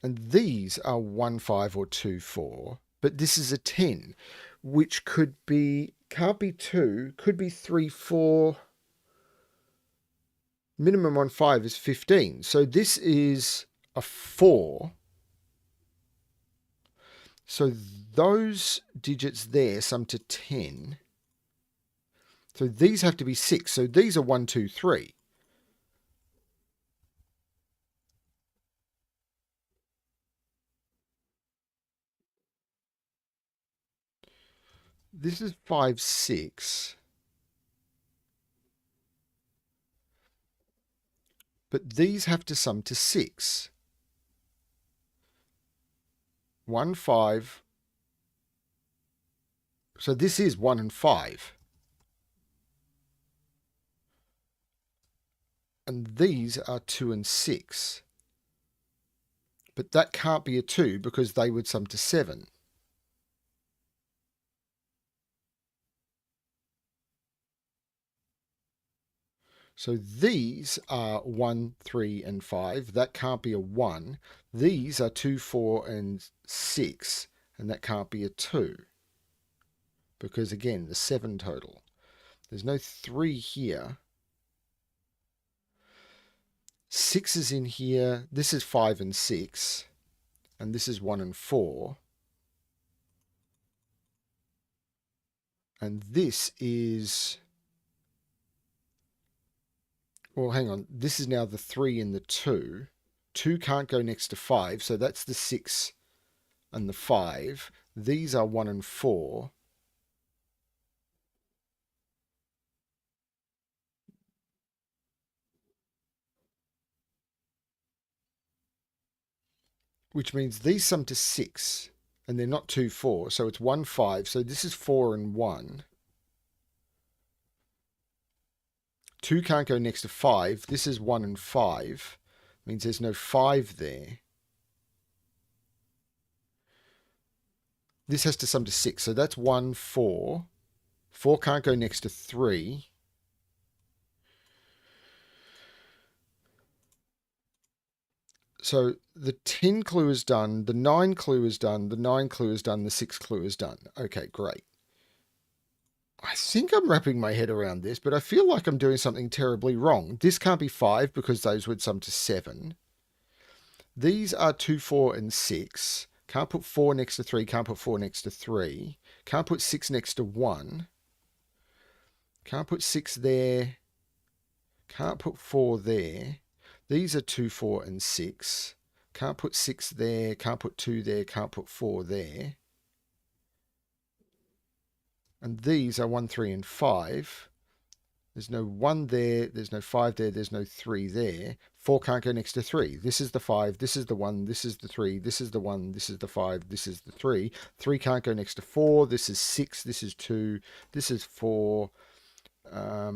And these are 1, 5 or 2, 4. But this is a 10, which could be, can't be 2, could be 3, 4. Minimum on 5 is 15. So this is a 4. So those digits there sum to 10. So these have to be 6. So these are 1, 2, 3. This is 5, 6. But these have to sum to 6. 1, 5. So this is 1 and 5. And these are 2 and 6. But that can't be a 2 because they would sum to 7. So these are 1, 3, and 5. That can't be a 1. These are 2, 4, and 6. And that can't be a 2. Because again, the 7 total. There's no 3 here. 6 is in here. This is 5 and 6. And this is 1 and 4. And this is... Well, hang on. This is now the 3 and the 2. 2 can't go next to 5, so that's the 6 and the 5. These are 1 and 4. Which means these sum to 6. And they're not 2, 4. So it's 1, 5. So this is 4 and 1. 2 can't go next to 5. This is 1 and 5. Means there's no 5 there. This has to sum to 6. So that's 1, 4. 4 can't go next to 3. So the 10 clue is done. The 9 clue is done. The 9 clue is done. The 6 clue is done. Okay, great. I think I'm wrapping my head around this, but I feel like I'm doing something terribly wrong. This can't be 5 because those would sum to 7. These are 2, 4, and 6. Can't put 4 next to 3. Can't put 4 next to 3. Can't put 6 next to 1. Can't put 6 there. Can't put 4 there. These are 2, 4, and 6. Can't put 6 there. Can't put 2 there. Can't put 4 there. And these are 1, 3, and 5. There's no 1 there. There's no 5 there. There's no 3 there. 4 can't go next to 3. This is the 5. This is the 1. This is the 3. This is the 1. This is the 5. This is the 3. 3 can't go next to 4. This is 6. This is 2. This is 4.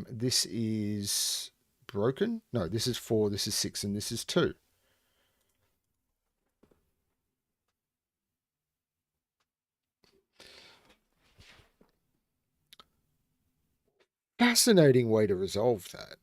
This is broken. No, this is 4. This is 6. And this is 2. Fascinating way to resolve that.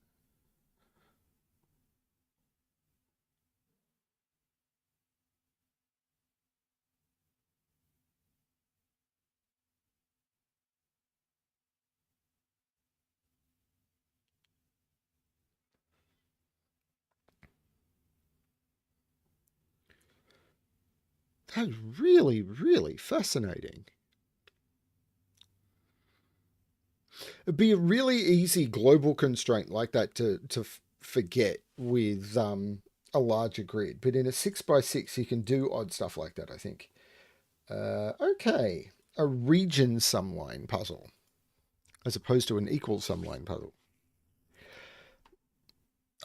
That's really, really fascinating. It'd be a really easy global constraint like that to forget with a larger grid. But in a 6 by 6, you can do odd stuff like that, I think. Okay. A region sumline puzzle as opposed to an equal sumline puzzle.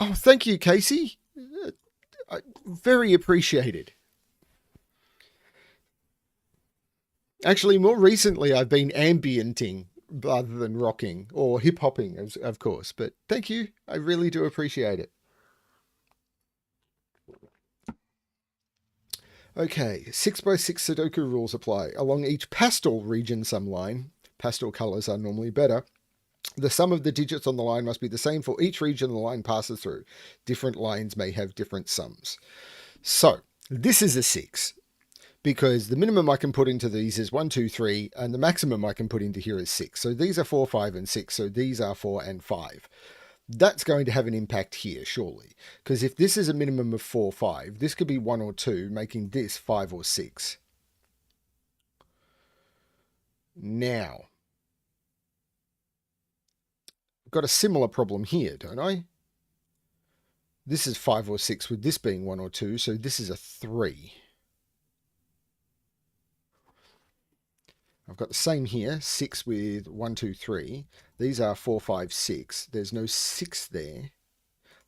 Oh, thank you, Casey. Very appreciated. Actually, more recently, I've been ambienting rather than rocking or hip hopping, of course. But thank you. I really do appreciate it. Okay, 6x6 Sudoku rules apply. Along each pastel region sum line, pastel colors are normally better, the sum of the digits on the line must be the same for each region the line passes through. Different lines may have different sums. So, this is a 6, because the minimum I can put into these is 1, 2, 3, and the maximum I can put into here is 6. So these are 4, 5, and 6, so these are 4 and 5. That's going to have an impact here, surely. Because if this is a minimum of 4, 5, this could be 1 or 2, making this 5 or 6. Now, I've got a similar problem here, don't I? This is 5 or 6 with this being 1 or 2, so this is a 3. I've got the same here, 6 with 1, 2, 3. These are 4, 5, 6. There's no 6 there.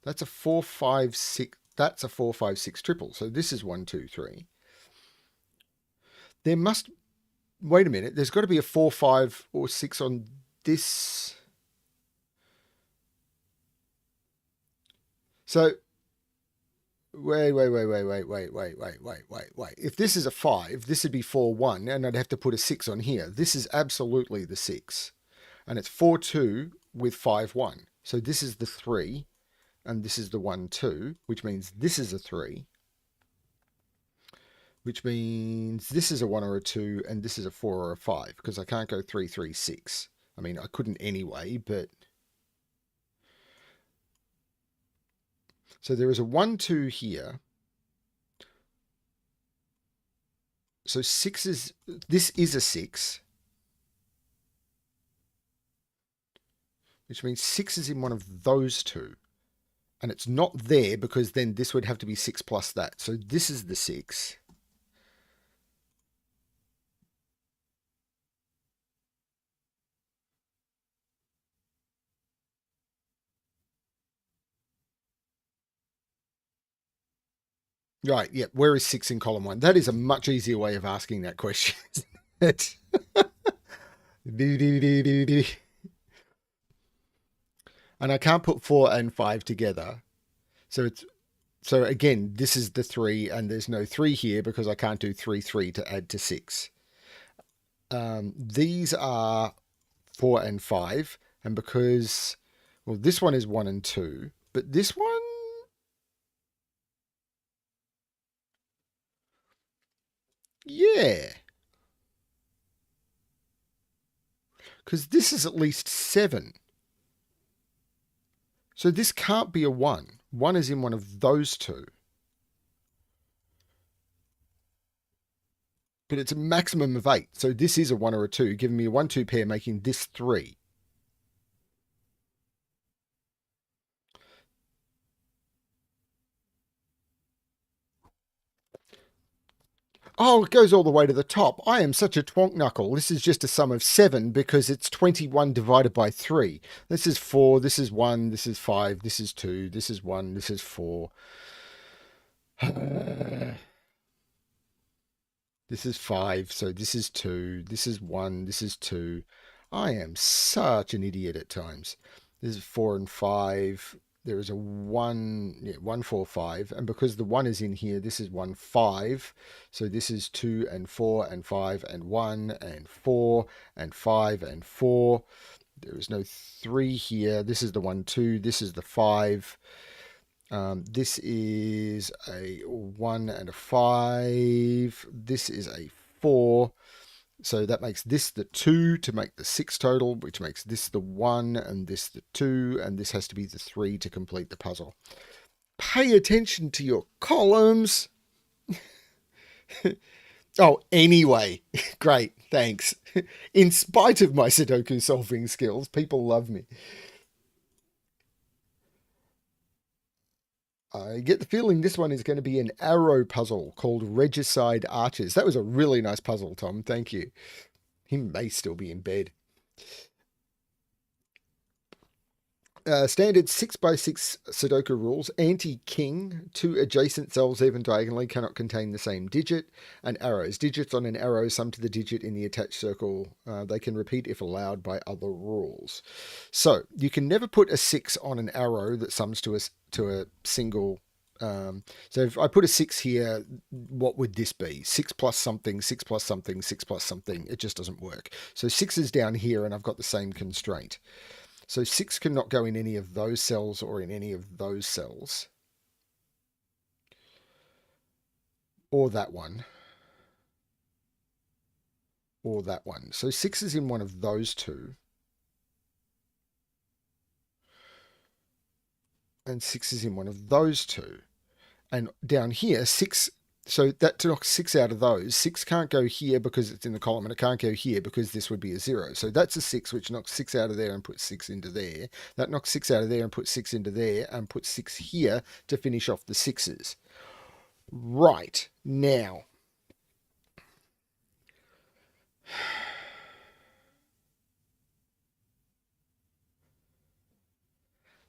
That's a 4, 5, 6. That's a 4, 5, 6 triple. So this is 1, 2, 3. There must... Wait a minute. There's got to be a 4, 5, or 6 on this. So... Wait. If this is a 5, this would be 4, 1, and I'd have to put a 6 on here. This is absolutely the 6. And it's 4, 2 with 5, 1. So this is the 3, and this is the 1, 2, which means this is a 3. Which means this is a 1 or a 2, and this is a 4 or a 5, because I can't go 3, 3, 6. I mean, I couldn't anyway, but... So there is a 1, 2 here. So 6 is... This is a 6. Which means 6 is in one of those two. And it's not there because then this would have to be 6 plus that. So this is the 6. Right, yeah. Where is 6 in column 1? That is a much easier way of asking that question. And I can't put 4 and 5 together. So again, this is the 3, and there's no 3 here because I can't do 3, 3 to add to 6. These are 4 and 5, and because, well, this one is 1 and 2, but this one... Yeah. Because this is at least 7. So this can't be a 1. 1 is in one of those two. But it's a maximum of 8. So this is a 1 or a 2, giving me a 1, 2 pair, making this 3. Oh, it goes all the way to the top. I am such a twonk knuckle. This is just a sum of 7 because it's 21 divided by 3. This is 4, this is 1, this is 5, this is 2, this is 1, this is 4. This is 5, so this is 2, this is 1, this is 2. I am such an idiot at times. This is 4 and 5. There is a 1, 1, 4, 5. And because the 1 is in here, this is 1, 5. So this is 2 and 4 and 5 and 1 and 4 and 5 and 4. There is no 3 here. This is the 1, 2. This is the 5. This is a 1 and a 5. This is a 4. So that makes this the 2 to make the 6 total, which makes this the 1 and this the 2, and this has to be the 3 to complete the puzzle. Pay attention to your columns. Oh, anyway, great, thanks. In spite of my Sudoku solving skills, people love me. I get the feeling this one is going to be an arrow puzzle called Regicide Arches. That was a really nice puzzle, Tom. Thank you. He may still be in bed. Standard 6x6 Sudoku rules. Anti-king. 2 adjacent cells, even diagonally, cannot contain the same digit. And arrows. Digits on an arrow sum to the digit in the attached circle. They can repeat if allowed by other rules. So, you can never put a 6 on an arrow that sums to a single. So if I put a 6 here, what would this be? 6 plus something, 6 plus something, 6 plus something. It just doesn't work. So 6 is down here and I've got the same constraint. So 6 cannot go in any of those cells or in any of those cells. Or that one. Or that one. So 6 is in one of those two. And 6 is in one of those two. And down here, 6... So that knocks 6 out of those. 6 can't go here because it's in the column, and it can't go here because this would be a 0. So that's a 6, which knocks 6 out of there and puts 6 into there. That knocks 6 out of there and puts 6 into there and puts 6 here to finish off the 6s. Right, now.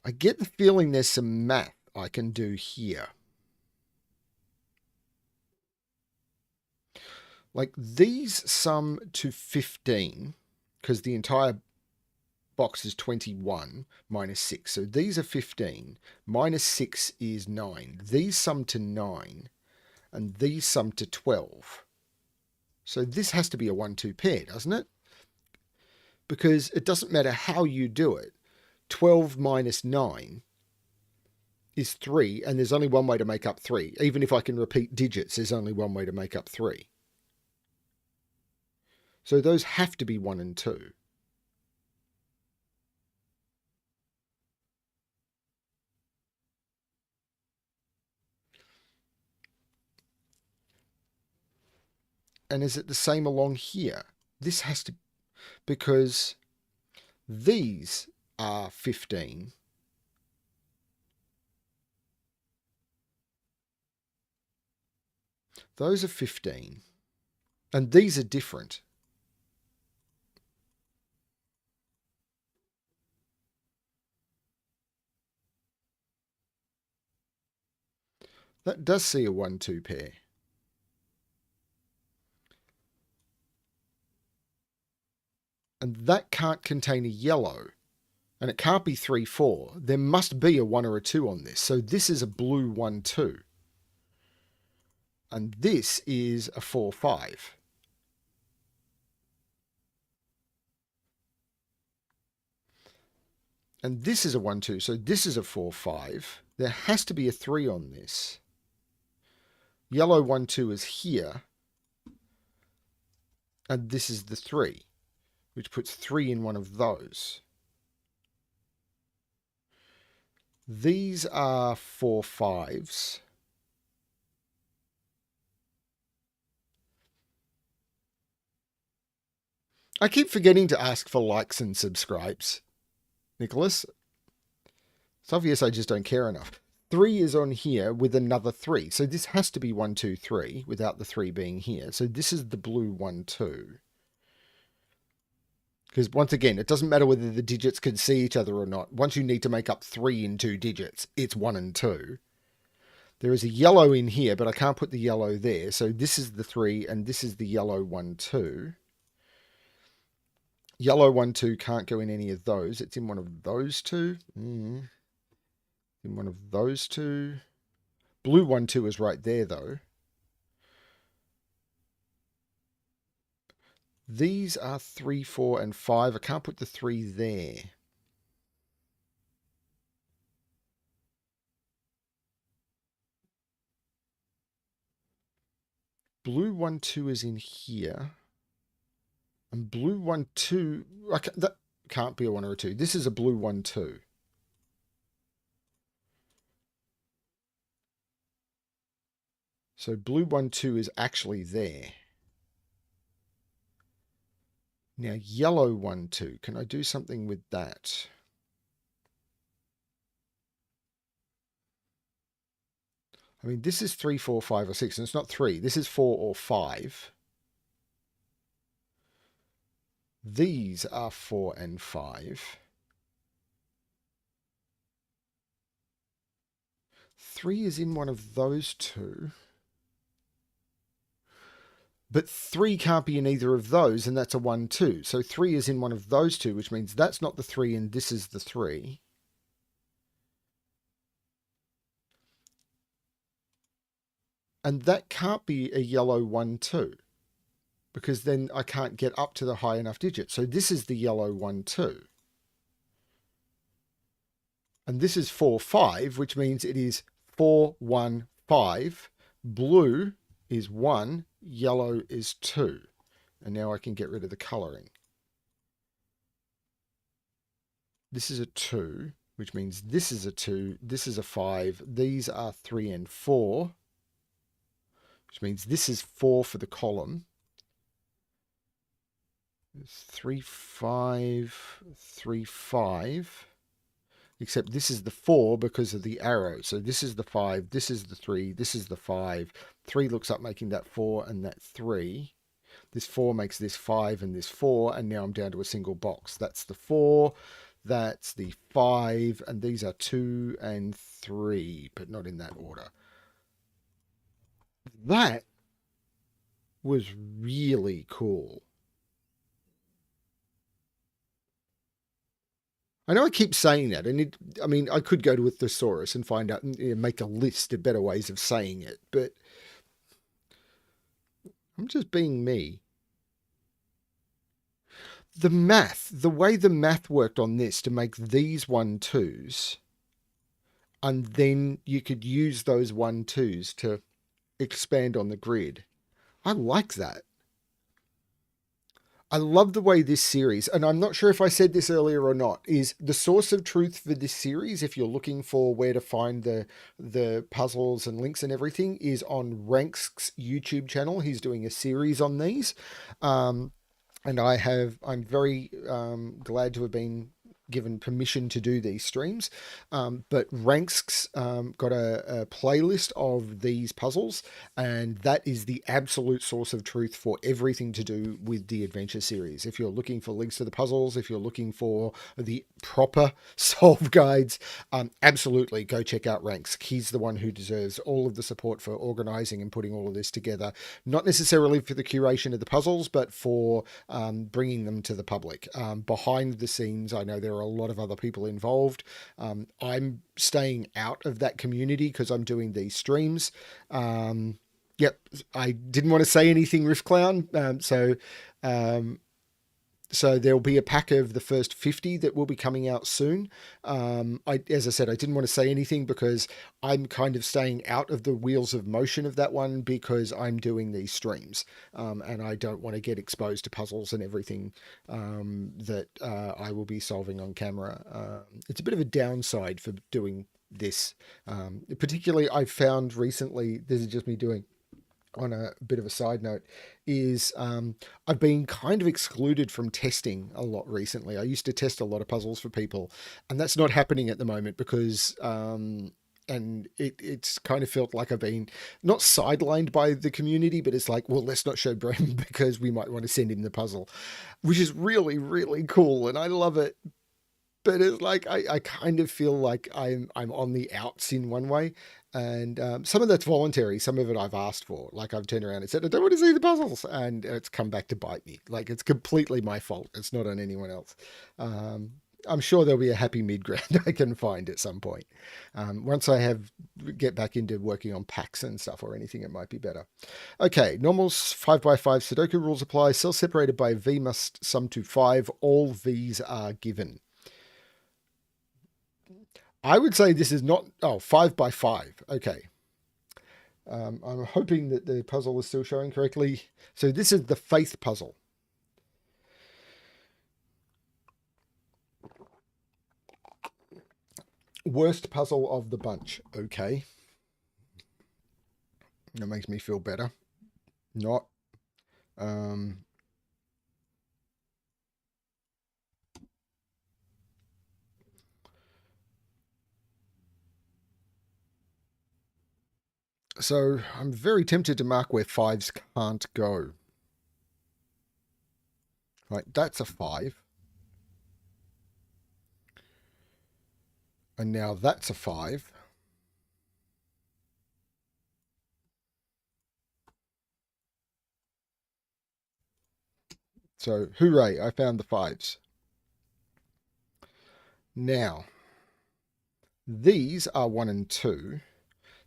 I get the feeling there's some math I can do here. Like these sum to 15 because the entire box is 21 minus 6. So these are 15. Minus 6 is 9. These sum to 9 and these sum to 12. So this has to be a 1-2 pair, doesn't it? Because it doesn't matter how you do it. 12 minus 9 is 3 and there's only one way to make up 3. Even if I can repeat digits, there's only one way to make up 3. So those have to be 1 and 2. And is it the same along here? This has to, because these are 15. Those are 15. And these are different. That does see a 1-2 pair. And that can't contain a yellow. And it can't be 3-4. There must be a 1 or a 2 on this. So this is a blue 1-2. And this is a 4-5. And this is a 1-2. So this is a 4-5. There has to be a 3 on this. Yellow 1-2 is here. And this is the 3, which puts 3 in one of those. These are 4-5s. I keep forgetting to ask for likes and subscribes, Nicholas. It's obvious I just don't care enough. 3 is on here with another 3. So this has to be 1, 2, 3 without the 3 being here. So this is the blue 1, 2. Because once again, it doesn't matter whether the digits can see each other or not. Once you need to make up 3 in 2 digits, it's 1 and 2. There is a yellow in here, but I can't put the yellow there. So this is the 3 and this is the yellow 1, 2. Yellow 1, 2 can't go in any of those. It's in one of those two. In one of those two. Blue 1, 2 is right there, though. These are 3, 4, and 5. I can't put the 3 there. Blue 1, 2 is in here. And blue 1, 2... that can't be a 1 or a 2. This is a blue 1, 2. So blue 1, 2 is actually there. Now yellow 1, 2. Can I do something with that? I mean, this is 3, 4, 5, or 6, and it's not 3. This is 4 or 5. These are 4 and 5. 3 is in one of those two. But 3 can't be in either of those, and that's a 1, 2. So 3 is in one of those two, which means that's not the 3 and this is the 3. And that can't be a yellow 1, 2, because then I can't get up to the high enough digit. So this is the yellow 1, 2. And this is 4, 5, which means it is 4, 1, 5. Blue is 1, yellow is 2. And now I can get rid of the colouring. This is a 2, which means this is a 2, this is a 5. These are 3 and 4, which means this is 4 for the column. 3, 5, 3, 5. Except this is the 4 because of the arrow. So this is the 5, this is the 3, this is the 5. 3 looks up making that 4 and that 3. This 4 makes this 5 and this 4, and now I'm down to a single box. That's the 4, that's the 5, and these are 2 and 3, but not in that order. That was really cool. I know I keep saying that, and I mean, I could go to a thesaurus and find out and make a list of better ways of saying it, but I'm just being me. The math, the way the math worked on this to make these 1, 2s, and then you could use those 1, 2s to expand on the grid. I like that. I love the way this series, and I'm not sure if I said this earlier or not, is the source of truth for this series, if you're looking for where to find the puzzles and links and everything, is on Rank's YouTube channel. He's doing a series on these. And I'm very glad to have been given permission to do these streams. But Rank's got a playlist of these puzzles, and that is the absolute source of truth for everything to do with the adventure series. If you're looking for links to the puzzles, if you're looking for the proper solve guides, absolutely go check out Rank's. He's the one who deserves all of the support for organizing and putting all of this together, not necessarily for the curation of the puzzles, but for bringing them to the public. Behind the scenes, I know there are a lot of other people involved. I'm staying out of that community because I'm doing these streams. Yep, I didn't want to say anything, Riff Clown. So there'll be a pack of the first 50 that will be coming out soon. As I said, I didn't want to say anything because I'm kind of staying out of the wheels of motion of that one because I'm doing these streams. And I don't want to get exposed to puzzles and everything that I will be solving on camera. It's a bit of a downside for doing this. Particularly, I've found recently, this is just me doing on a bit of a side note, is I've been kind of excluded from testing a lot recently. I used to test a lot of puzzles for people, and that's not happening at the moment because and it's kind of felt like I've been not sidelined by the community, but it's like, well, let's not show Brem because we might want to send him the puzzle, which is really, really cool, and I love it. But it's like I kind of feel like I'm on the outs in one way, and some of that's voluntary. Some of it I've asked for. Like I've turned around and said, I don't want to see the puzzles, and it's come back to bite me. Like it's completely my fault. It's not on anyone else. I'm sure there'll be a happy mid-ground I can find at some point. Once I get back into working on packs and stuff or anything, it might be better. Okay, normals 5x5 Sudoku rules apply. Cells separated by V must sum to 5. All V's are given. I would say this is not, 5x5. Okay. I'm hoping that the puzzle is still showing correctly. So this is the faith puzzle. Worst puzzle of the bunch. Okay. That makes me feel better. Not. So I'm very tempted to mark where 5s can't go. Right, that's a 5. And now that's a 5. So hooray, I found the 5s. Now, these are 1 and 2.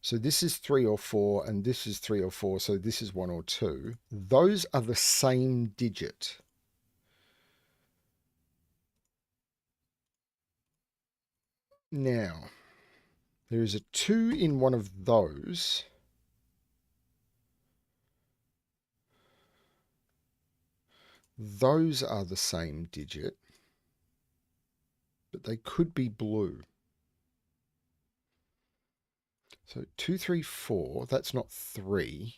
So this is 3 or 4, and this is 3 or 4, so this is 1 or 2. Those are the same digit. Now, there is a 2 in one of those. Those are the same digit, but they could be blue. So 2, 3, 4, that's not 3.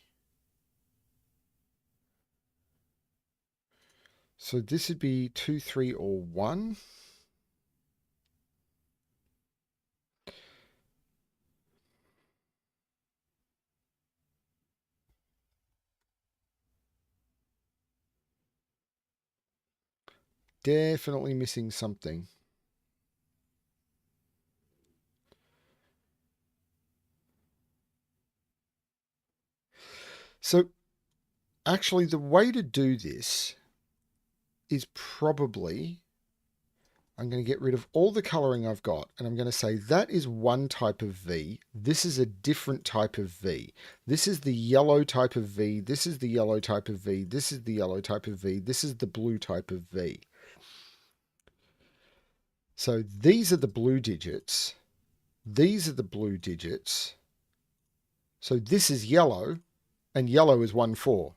So this would be 2, 3, or 1. Definitely missing something. So actually the way to do this is probably, I'm going to get rid of all the colouring I've got, and I'm going to say that is one type of V. This is a different type of V. This is the yellow type of V. This is the yellow type of V. This is the yellow type of V. This is the blue type of V. So these are the blue digits. These are the blue digits. So this is yellow, and yellow is 1, 4.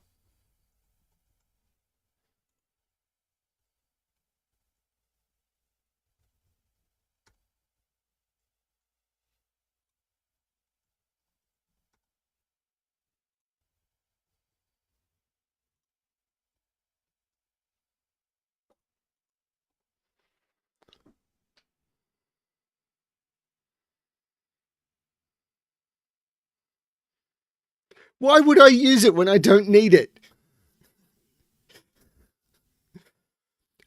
Why would I use it when I don't need it?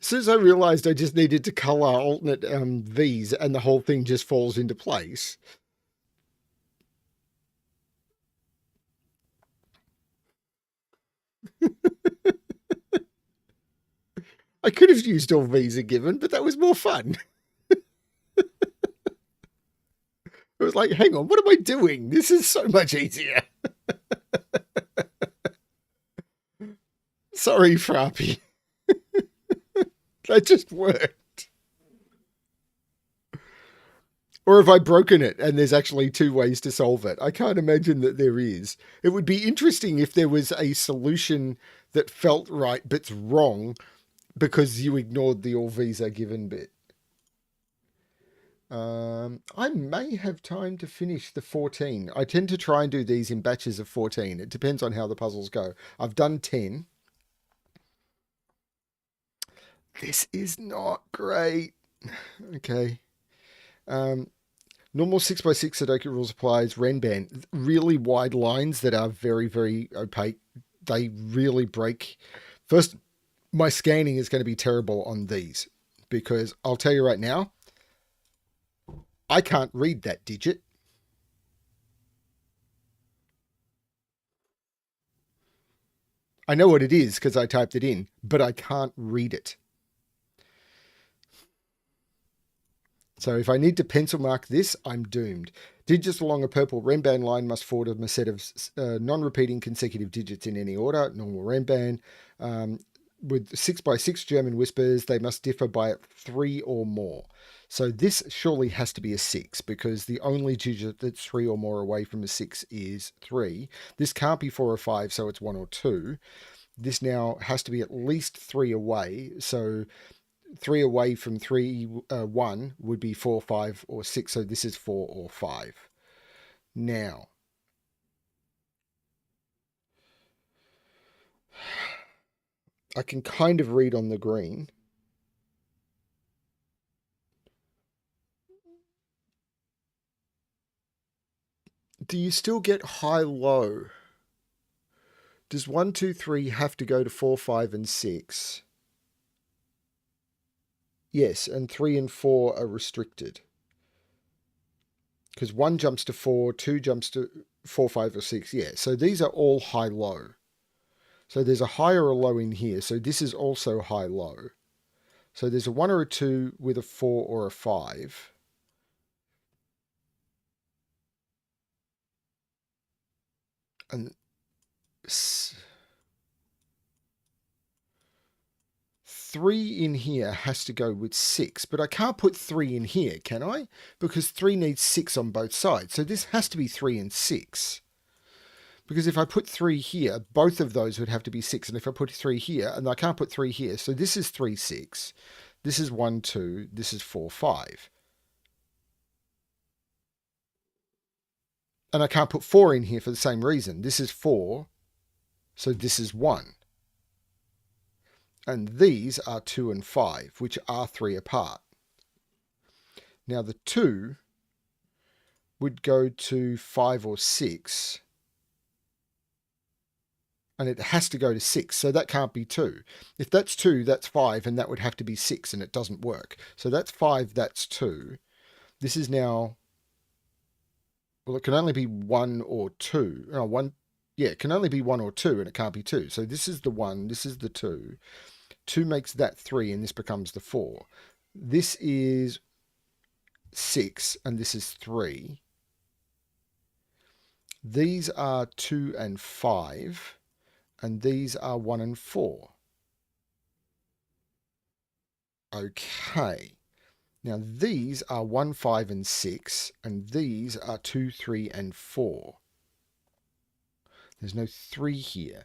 As soon as I realized I just needed to color alternate V's and the whole thing just falls into place. I could have used all V's are given, but that was more fun. It was like, hang on, what am I doing? This is so much easier. Sorry, Frappy. That just worked. Or have I broken it and there's actually 2 ways to solve it? I can't imagine that there is. It would be interesting if there was a solution that felt right but's wrong because you ignored the all V's are given bit. I may have time to finish the 14. I tend to try and do these in batches of 14. It depends on how the puzzles go. I've done 10. This is not great. Okay. Normal 6x6 Sudoku rules applies. Renban. Really wide lines that are very, very opaque. They really break. First, my scanning is going to be terrible on these because I'll tell you right now, I can't read that digit. I know what it is because I typed it in, but I can't read it. So if I need to pencil mark this, I'm doomed. Digits along a purple Renban line must form a set of non-repeating consecutive digits in any order, normal Renban. With 6x6 German whispers, they must differ by 3 or more. So this surely has to be a 6 because the only digit that's 3 or more away from a 6 is 3. This can't be 4 or 5, so it's 1 or 2. This now has to be at least 3 away, so 3 away from 3, 1 would be 4, 5, or 6. So this is 4 or 5. Now, I can kind of read on the green. do you still get high-low? Does 1, 2, 3 have to go to 4, 5, and 6? Yes, and 3 and 4 are restricted. Because 1 jumps to 4, 2 jumps to 4, 5, or 6. Yeah, so these are all high-low. So there's a high or a low in here. So this is also high-low. So there's a 1 or a 2 with a 4 or a 5. And 3 in here has to go with 6. But I can't put 3 in here, can I? Because 3 needs 6 on both sides. So this has to be 3 and 6. Because if I put 3 here, both of those would have to be 6. And if I put 3 here, and I can't put 3 here, so this is 3, 6. This is 1, 2. This is 4, 5. And I can't put 4 in here for the same reason. This is 4, so this is 1. And these are 2 and 5, which are 3 apart. Now the 2 would go to 5 or 6. And it has to go to 6, so that can't be 2. If that's 2, that's 5, and that would have to be 6, and it doesn't work. So that's 5, that's 2. This is now... Well, it can only be 1 or 2. Oh, 1... Yeah, it can only be 1 or 2, and it can't be 2. So this is the 1, this is the 2. 2 makes that 3, and this becomes the 4. This is 6, and this is 3. These are 2 and 5. And these are 1 and 4. Okay. Now these are 1, 5, and 6. And these are 2, 3, and 4. There's no 3 here.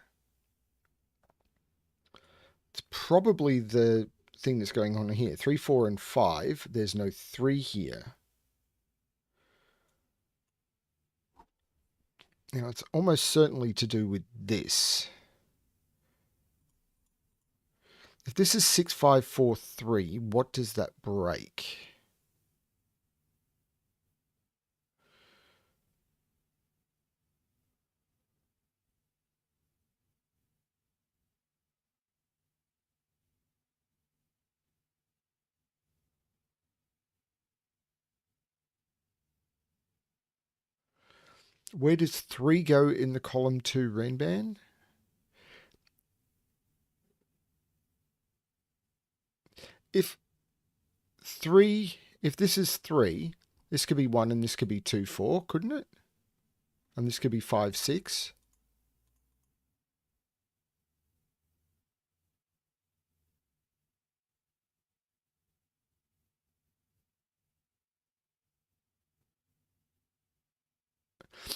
It's probably the thing that's going on here. 3, 4, and 5. There's no 3 here. Now it's almost certainly to do with this. If this is 6, 5, 4, 3, what does that break? Where does 3 go in the column 2 Renban? If this is 3, this could be 1 and this could be 2, 4, couldn't it? And this could be 5, 6.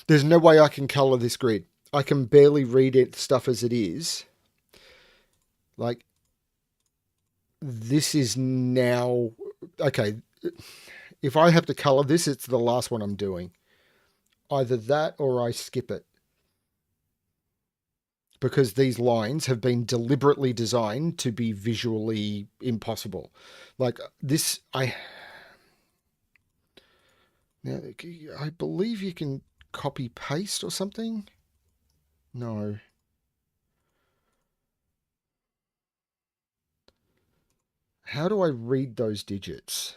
There's no way I can colour this grid. I can barely read it stuff as it is. Like, this is now... Okay, if I have to colour this, it's the last one I'm doing. Either that or I skip it. Because these lines have been deliberately designed to be visually impossible. Like, this... Now, I believe you can copy paste or something? No. How do I read those digits?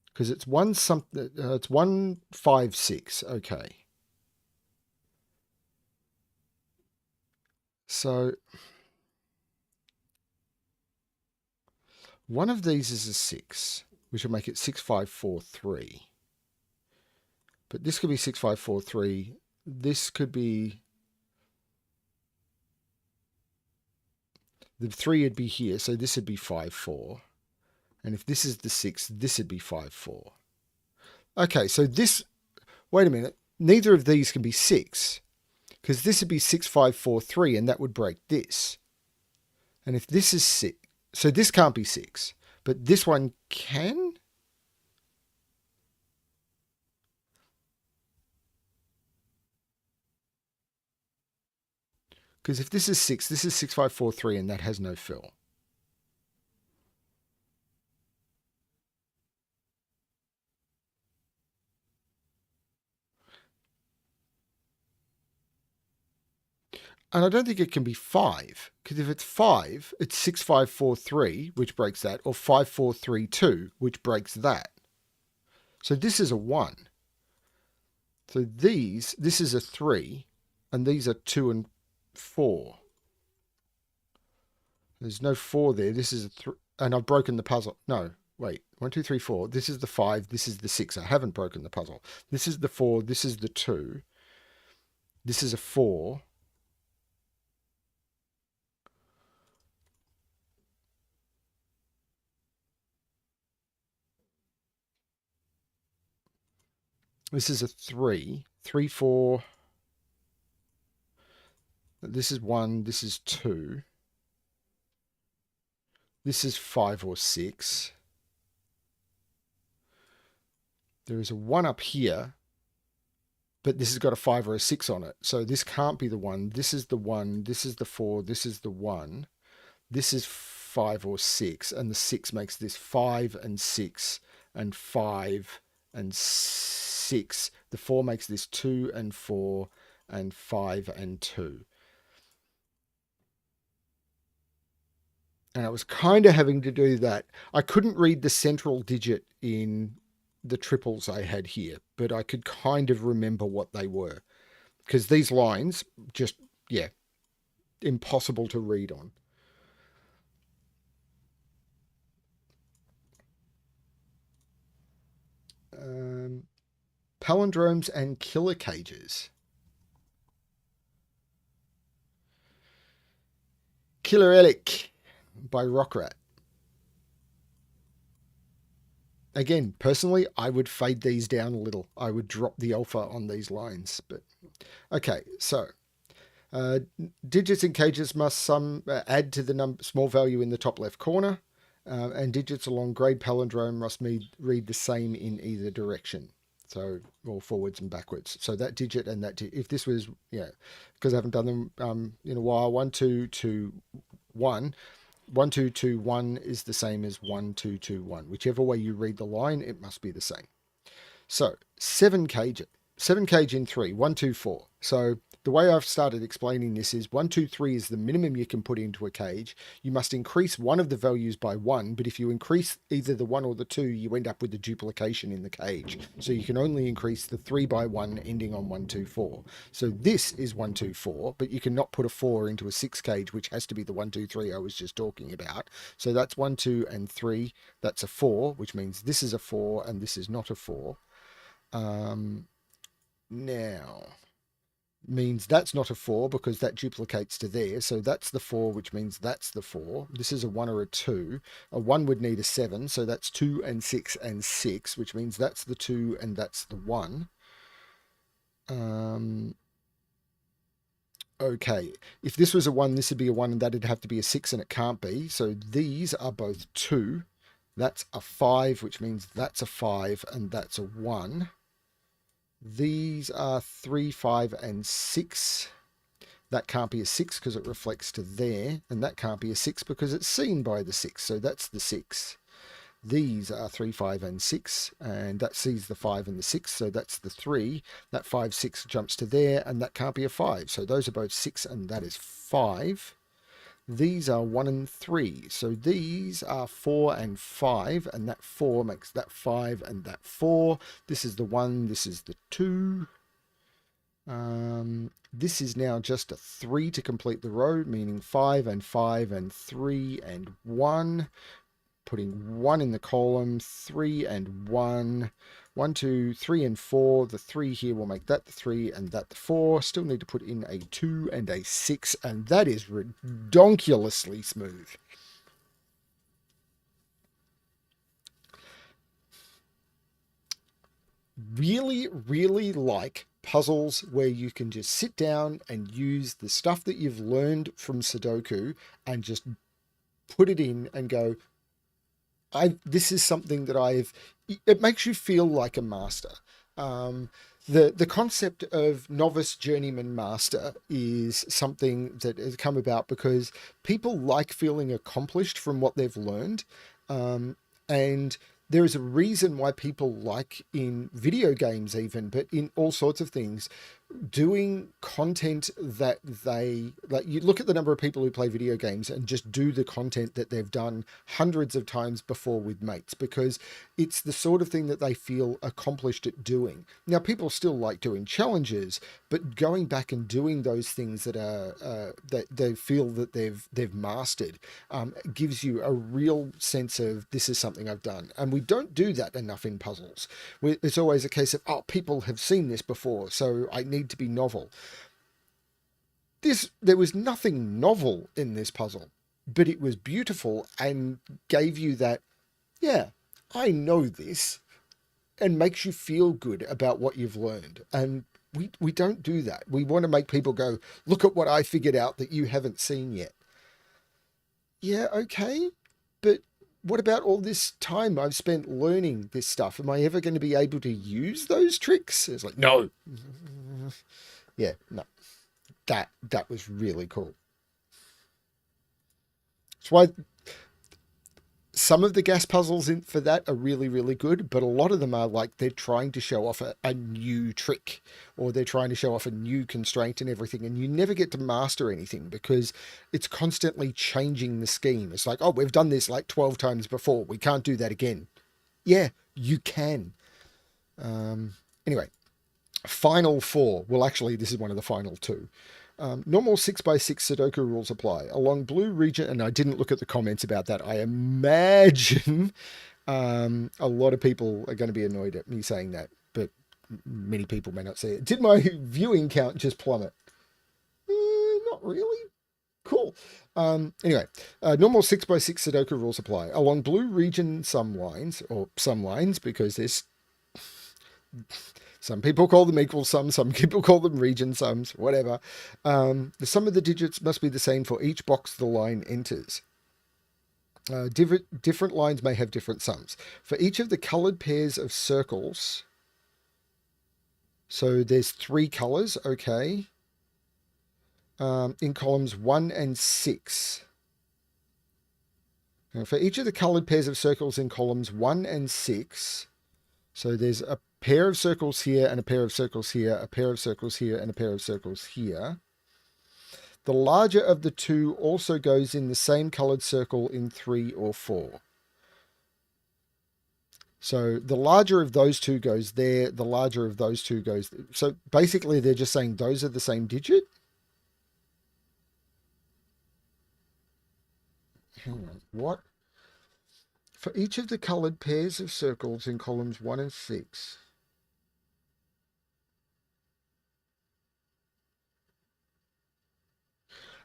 Because it's 1 something, it's 1, 5, 6. Okay. So one of these is a 6, which will make it 6, 5, 4, 3. But this could be 6, 5, 4, 3. This could be... The 3 would be here, so this would be 5, 4. And if this is the 6, this would be 5, 4. Okay, so this... Wait a minute. Neither of these can be 6. Because this would be 6, 5, 4, 3, and that would break this. And if this is 6... So this can't be 6. But this one can? Because if this is 6, this is 6, 5, 4, 3, and that has no fill. And I don't think it can be 5, because if it's 5, it's 6, 5, 4, 3, which breaks that, or 5, 4, 3, 2, which breaks that. So this is a 1. So this is a 3, and these are 2 and 4. There's no 4 there. This is a 3, and I've broken the puzzle. No, wait. 1, 2, 3, 4. This is the 5. This is the 6. I haven't broken the puzzle. This is the 4. This is the 2. This is a 4. This is a 3. 3, 4. This is 1. This is 2. This is 5 or 6. There is a 1 up here, but this has got a 5 or a 6 on it. So this can't be the 1. This is the 1. This is the 4. This is the 1. This is 5 or 6. And the 6 makes this 5 and 6 and 5 and 6. The 4 makes this 2 and 4 and 5 and 2. And I was kind of having to do that. I couldn't read the central digit in the triples I had here, but I could kind of remember what they were, because these lines just, yeah, impossible to read on. Palindromes and killer cages. Killer Elic by Rockrat. Again, personally, I would fade these down a little. I would drop the alpha on these lines. But okay, so digits in cages must add to the small value in the top left corner, and digits along grade palindrome must read the same in either direction. So, or forwards and backwards. So that digit and that if this was, yeah, because I haven't done them in a while, 1, 2, 2, 1. 1, 2, 2, 1 is the same as 1, 2, 2, 1. Whichever way you read the line, it must be the same. So 7 cage in 3, 1, 2, 4. So the way I've started explaining this is 1, 2, 3 is the minimum you can put into a cage. You must increase one of the values by 1, but if you increase either the 1 or the 2, you end up with a duplication in the cage. So you can only increase the 3 by 1 ending on 1, 2, 4. So this is 1, 2, 4, but you cannot put a 4 into a 6 cage, which has to be the 1, 2, 3 I was just talking about. So that's 1, 2, and 3. That's a 4, which means this is a 4 and this is not a 4. Now means that's not a 4 because that duplicates to there. So that's the 4, which means that's the 4. This is a 1 or a 2. A 1 would need a 7. So that's 2 and 6 and 6, which means that's the 2 and that's the 1. Okay, if this was a 1, this would be a 1 and that'd have to be a 6 and it can't be. So these are both 2. That's a 5, which means that's a 5 and that's a 1. These are 3, 5, and 6. That can't be a 6 because it reflects to there. And that can't be a 6 because it's seen by the 6. So that's the 6. These are 3, 5, and 6. And that sees the 5 and the 6. So that's the 3. That 5, 6 jumps to there. And that can't be a 5. So those are both 6 and that is 5. These are 1 and 3. So these are 4 and 5, and that 4 makes that 5 and that 4. This is the 1, this is the 2. This is now just a 3 to complete the row, meaning 5 and 5 and 3 and 1. Putting 1 in the column, 3 and 1. 1, 2, 3 and 4. The 3 here will make that the 3 and that the 4. Still need to put in a 2 and a 6, and that is redonkulously smooth. Really, really like puzzles where you can just sit down and use the stuff that you've learned from Sudoku and just put it in and go, this is something that it makes you feel like a master. The concept of novice, journeyman, master is something that has come about because people like feeling accomplished from what they've learned. And there is a reason why people like in video games even, but in all sorts of things, doing content that they like. You look at the number of people who play video games and just do the content that they've done hundreds of times before with mates, because it's the sort of thing that they feel accomplished at doing. Now, people still like doing challenges, but going back and doing those things that are that they feel that they've mastered gives you a real sense of, this is something I've done. And we don't do that enough in puzzles. It's always a case of, oh, people have seen this before, so I need to be novel. There was nothing novel in this puzzle, but it was beautiful and gave you that, yeah, I know this, and makes you feel good about what you've learned. And we don't do that. We want to make people go, look at what I figured out that you haven't seen yet. Yeah, okay, but what about all this time I've spent learning this stuff? Am I ever going to be able to use those tricks? It's like, no. Yeah, no. That was really cool. That's why some of the gas puzzles for that are really, really good, but a lot of them are like they're trying to show off a new trick, or they're trying to show off a new constraint and everything, and you never get to master anything because it's constantly changing the scheme. It's like, oh, we've done this like 12 times before, we can't do that again. Yeah, you can. Anyway, final four. Well, actually, this is one of the final two. Normal 6x6 Sudoku rules apply. Along blue region, and I didn't look at the comments about that. I imagine a lot of people are going to be annoyed at me saying that, but many people may not see it. Did my viewing count just plummet? Not really. Cool. Anyway, normal 6x6 Sudoku rules apply. Along blue region some lines, because there's... Some people call them equal sums, some people call them region sums, whatever. The sum of the digits must be the same for each box the line enters. Different lines may have different sums. For each of the coloured pairs of circles, so there's 3 colours, okay, in columns 1 and 6. Now, for each of the coloured pairs of circles in columns 1 and 6, so there's a pair of circles here and a pair of circles here, a pair of circles here and a pair of circles here. The larger of the two also goes in the same coloured circle in 3 or 4. So the larger of those two goes there, the larger of those two goes there. So basically they're just saying those are the same digit. Hang on, what? For each of the coloured pairs of circles in columns 1 and 6...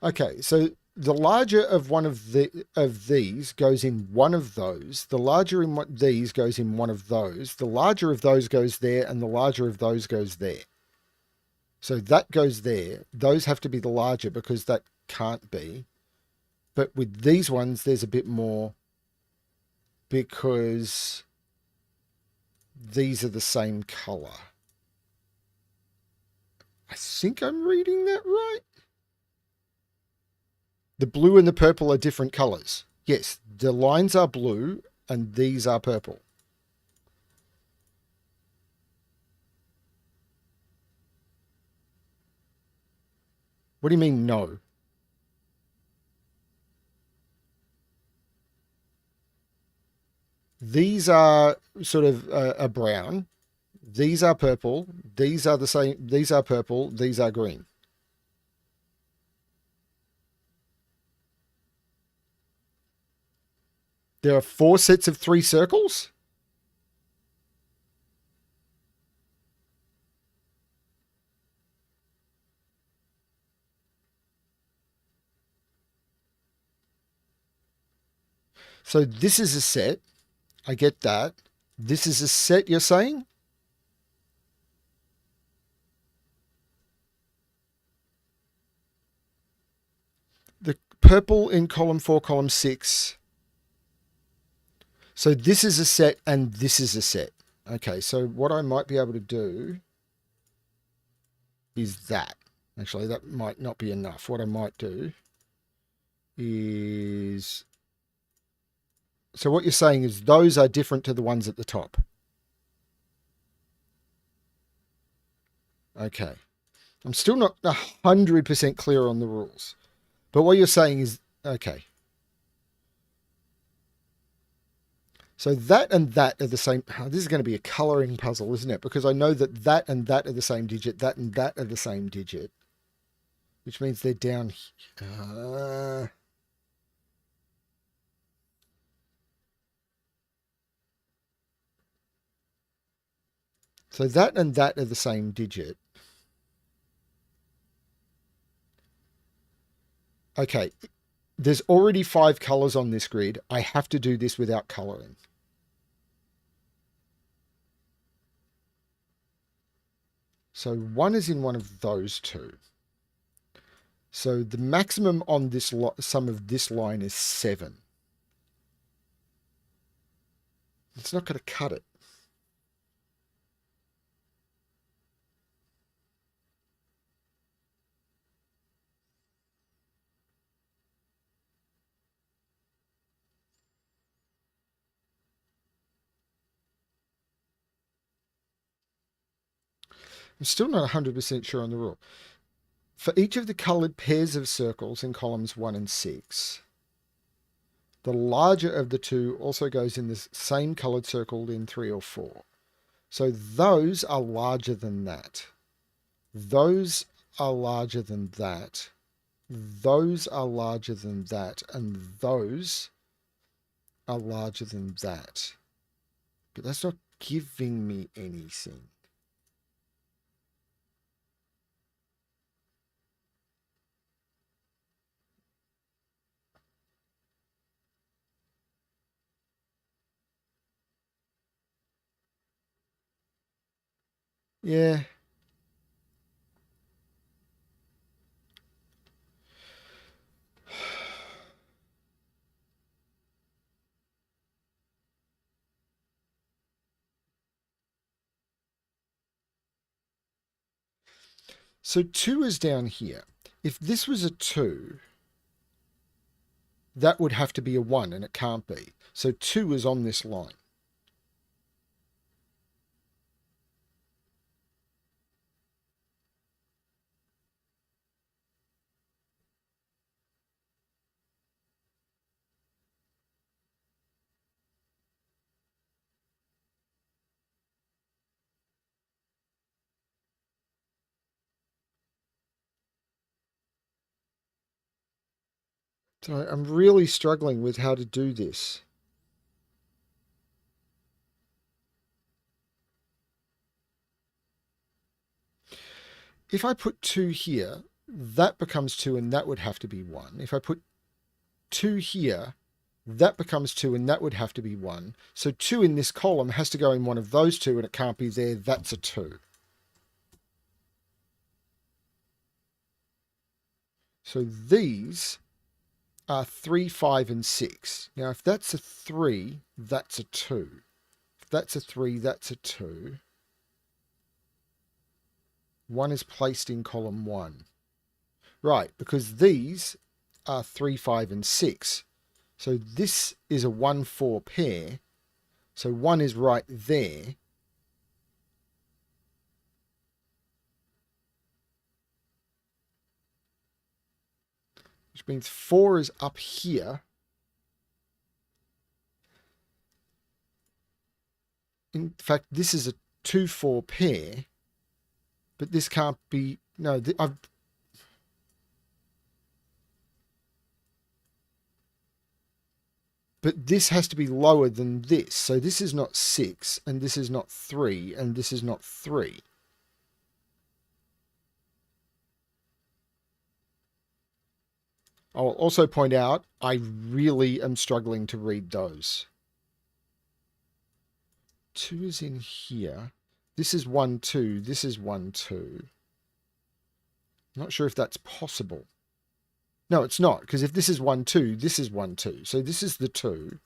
Okay, so the larger of one of these goes in one of those. The larger in these goes in one of those. The larger of those goes there, and the larger of those goes there. So that goes there. Those have to be the larger because that can't be. But with these ones, there's a bit more because these are the same color. I think I'm reading that right. The blue and the purple are different colors. Yes, the lines are blue and these are purple. What do you mean, no? These are sort of a brown. These are purple. These are the same. These are purple. These are green. There are 4 sets of 3 circles? So this is a set. I get that. This is a set, you're saying? The purple in column 4, column 6. So this is a set and this is a set. Okay, so what I might be able to do is that. Actually, that might not be enough. What I might do is... So what you're saying is those are different to the ones at the top. Okay. I'm still not 100% clear on the rules. But what you're saying is, okay. So that and that are the same. Oh, this is going to be a colouring puzzle, isn't it? Because I know that that and that are the same digit. That and that are the same digit. Which means they're down here. So that and that are the same digit. Okay. There's already 5 colours on this grid. I have to do this without colouring. So 1 is in one of those two. So the maximum on this sum of this line is 7. It's not going to cut it. I'm still not 100% sure on the rule. For each of the coloured pairs of circles in columns 1 and 6, the larger of the two also goes in the same coloured circle in 3 or 4. So those are larger than that. Those are larger than that. Those are larger than that. And those are larger than that. But that's not giving me anything. Yeah. So 2 is down here. If this was a 2, that would have to be a 1, and it can't be. So 2 is on this line. So I'm really struggling with how to do this. If I put 2 here, that becomes 2 and that would have to be 1. If I put 2 here, that becomes 2 and that would have to be 1. So 2 in this column has to go in one of those two and it can't be there. That's a 2. So these are 3, 5, and 6. Now, if that's a 3, that's a 2. If that's a 3, that's a 2. 1 is placed in column 1. Right, because these are 3, 5, and 6. So this is a 1, 4 pair. So 1 is right there. Which means 4 is up here. In fact, this is a 2, 4 pair. But this can't be... No, but this has to be lower than this. So this is not 6, and this is not 3, and this is not 3. I'll also point out, I really am struggling to read those. 2 is in here. This is 1, 2. This is 1, 2. Not sure if that's possible. No, it's not, because if this is 1, 2, this is 1, 2. So this is the 2.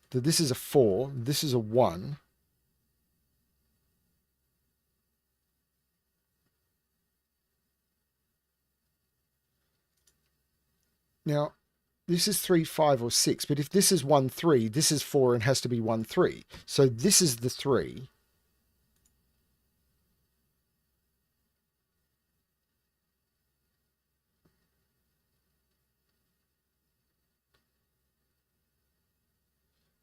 This is a 4. This is a 1. Now, this is 3, 5, or 6, but if this is 1, 3, this is 4 and has to be 1, 3. So this is the 3.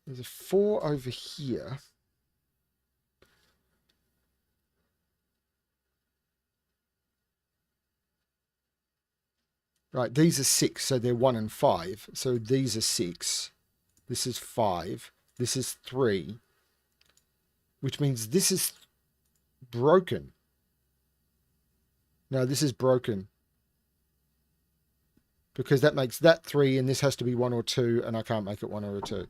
There's a 4 over here. Right, these are 6, so they're 1 and 5. So these are 6. This is 5. This is 3. Which means this is broken. No, this is broken. Because that makes that 3, and this has to be 1 or 2, and I can't make it 1 or 2.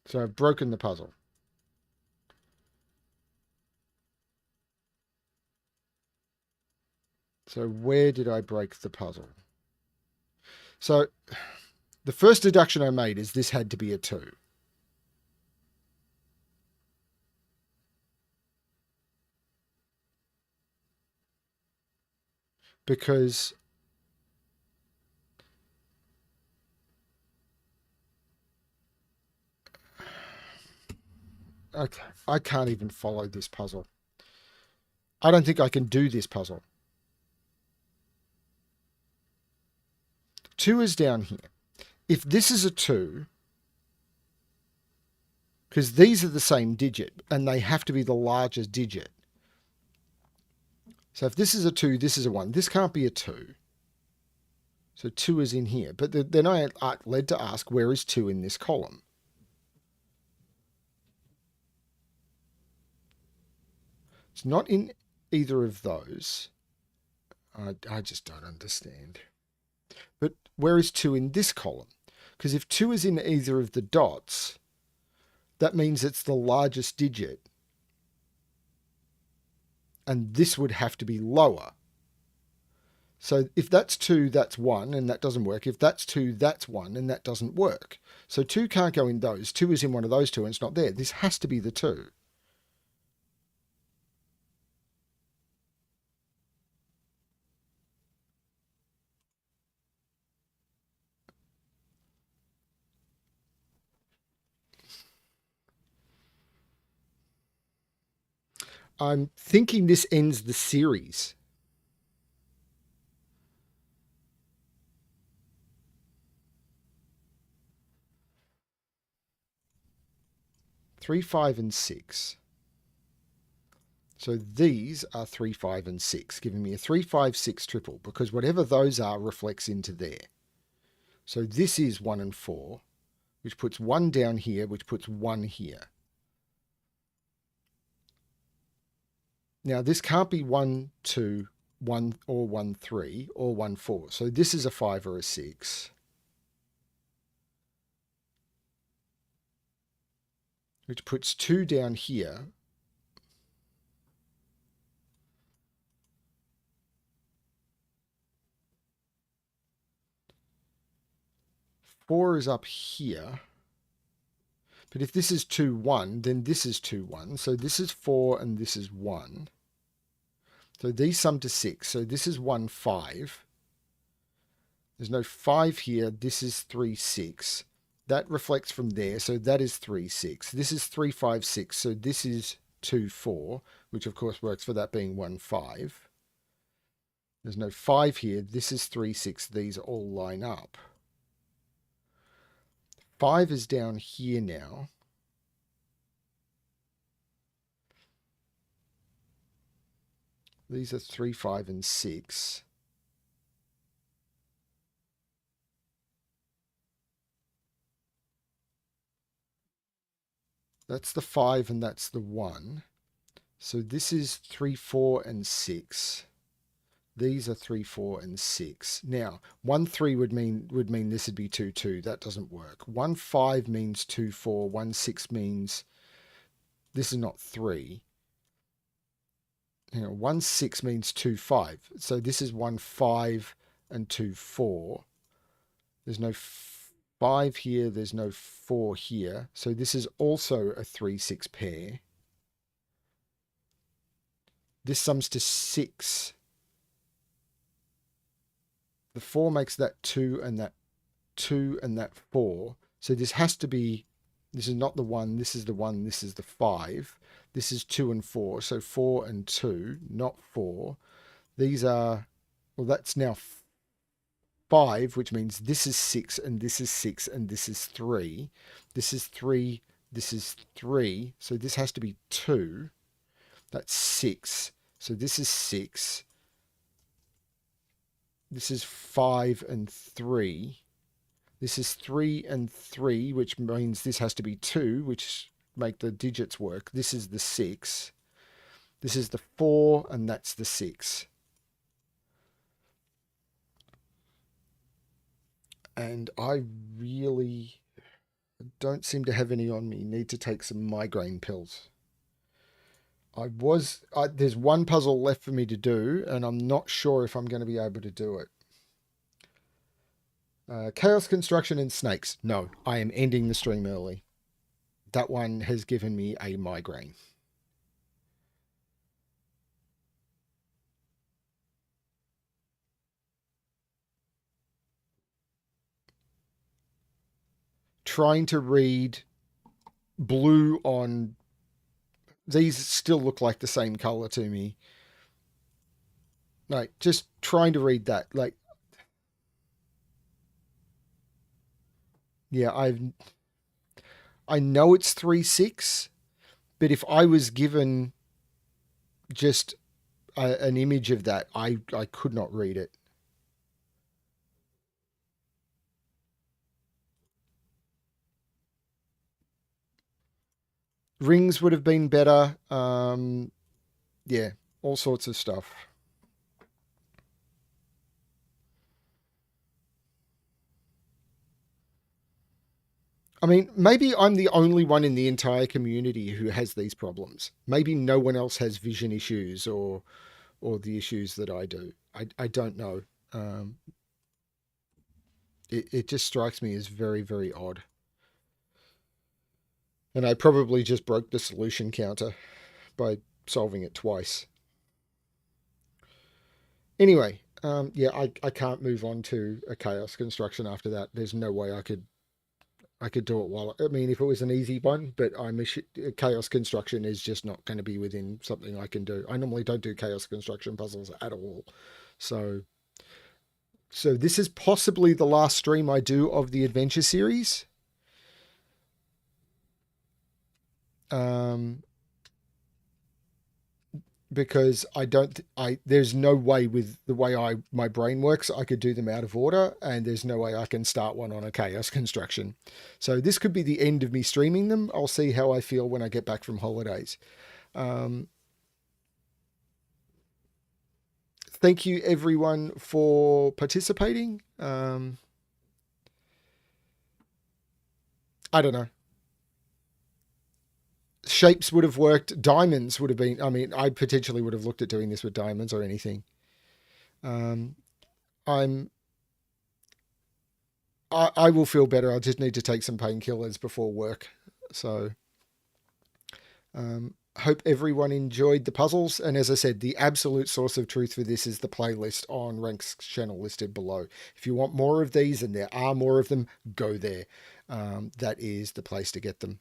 So I've broken the puzzle. So where did I break the puzzle? So the first deduction I made is this had to be a 2. Because okay, I can't even follow this puzzle. I don't think I can do this puzzle. 2 is down here. If this is a 2, because these are the same digit, and they have to be the largest digit. So if this is a 2, this is a 1. This can't be a 2. So 2 is in here. But then I am led to ask, where is 2 in this column? It's not in either of those. I just don't understand. But where is 2 in this column? Because if 2 is in either of the dots, that means it's the largest digit. And this would have to be lower. So if that's 2, that's 1, and that doesn't work. If that's 2, that's 1, and that doesn't work. So 2 can't go in those. 2 is in one of those two, and it's not there. This has to be the 2. I'm thinking this ends the series. Three, 5, and 6. So these are 3, 5, and 6, giving me a 3, 5, 6 triple, because whatever those are reflects into there. So this is 1 and 4, which puts 1 down here, which puts 1 here. Now this can't be 1, 2, 1 or 1, 3 or 1, 4. So this is a 5 or a 6. Which puts 2 down here. Four is up here. But if this is 2, 1, then this is 2, 1. So this is 4 and this is 1. So these sum to 6. So this is 1, 5. There's no 5 here. This is 3, 6. That reflects from there. So that is 3, 6. This is 3, 5, 6. So this is 2, 4, which of course works for that being 1, 5. There's no 5 here. This is 3, 6. These all line up. 5 is down here now. These are 3, 5, and 6. That's the 5 and that's the 1. So this is 3, 4, and 6. These are 3, 4, and 6. Now, 1, 3 would mean this would be 2, 2. That doesn't work. 1, 5 means 2, 4. 1, 6 means this is not 3. 1, 6 means 2, 5. So this is 1, 5 and 2, 4. There's no 5 here. There's no 4 here. So this is also a 3, 6 pair. This sums to 6. The 4 makes that 2 and that 2 and that 4. So this has to be This is not the 1, this is the 1, this is the 5. This is 2 and 4, so 4 and 2, not 4. These are, well, that's now 5, which means this is 6, and this is 6, and this is 3. This is 3, this is 3, so this has to be 2. That's 6. So this is 6. This is 5 and 3. This is 3 and 3, which means this has to be 2, which make the digits work. This is the 6. This is the 4, and that's the 6. And I really don't seem to have any on me. Need to take some migraine pills. There's one puzzle left for me to do, and I'm not sure if I'm going to be able to do it. Chaos Construction and Snakes. No, I am ending the stream early. That one has given me a migraine. Trying to read blue on... These still look like the same color to me. Like, just trying to read that. Like, yeah, I know it's 3-6, but if I was given just an image of that, I could not read it. Rings would have been better. Yeah, all sorts of stuff. I mean, maybe I'm the only one in the entire community who has these problems. Maybe no one else has vision issues or the issues that I do. I don't know. It just strikes me as very, very odd. And I probably just broke the solution counter by solving it twice. Anyway, yeah, I can't move on to a chaos construction after that. There's no way I could do it while... I mean, if it was an easy one, but chaos construction is just not going to be within something I can do. I normally don't do chaos construction puzzles at all. So this is possibly the last stream I do of the adventure series. Because there's no way, with the way my brain works, I could do them out of order, and there's no way I can start one on a chaos construction. So this could be the end of me streaming them. I'll see how I feel when I get back from holidays. Thank you everyone for participating. I don't know. Shapes would have worked. Diamonds would have been... I mean, I potentially would have looked at doing this with diamonds or anything. I will feel better. I'll just need to take some painkillers before work. So, hope everyone enjoyed the puzzles. And as I said, the absolute source of truth for this is the playlist on Rank's channel listed below. If you want more of these, and there are more of them, go there. That is the place to get them.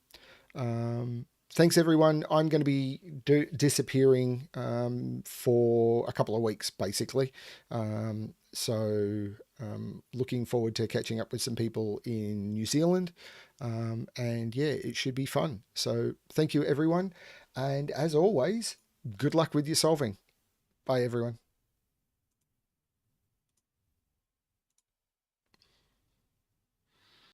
Thanks, everyone. I'm going to be disappearing for a couple of weeks, basically. So looking forward to catching up with some people in New Zealand. And yeah, it should be fun. So thank you, everyone. And as always, good luck with your solving. Bye, everyone.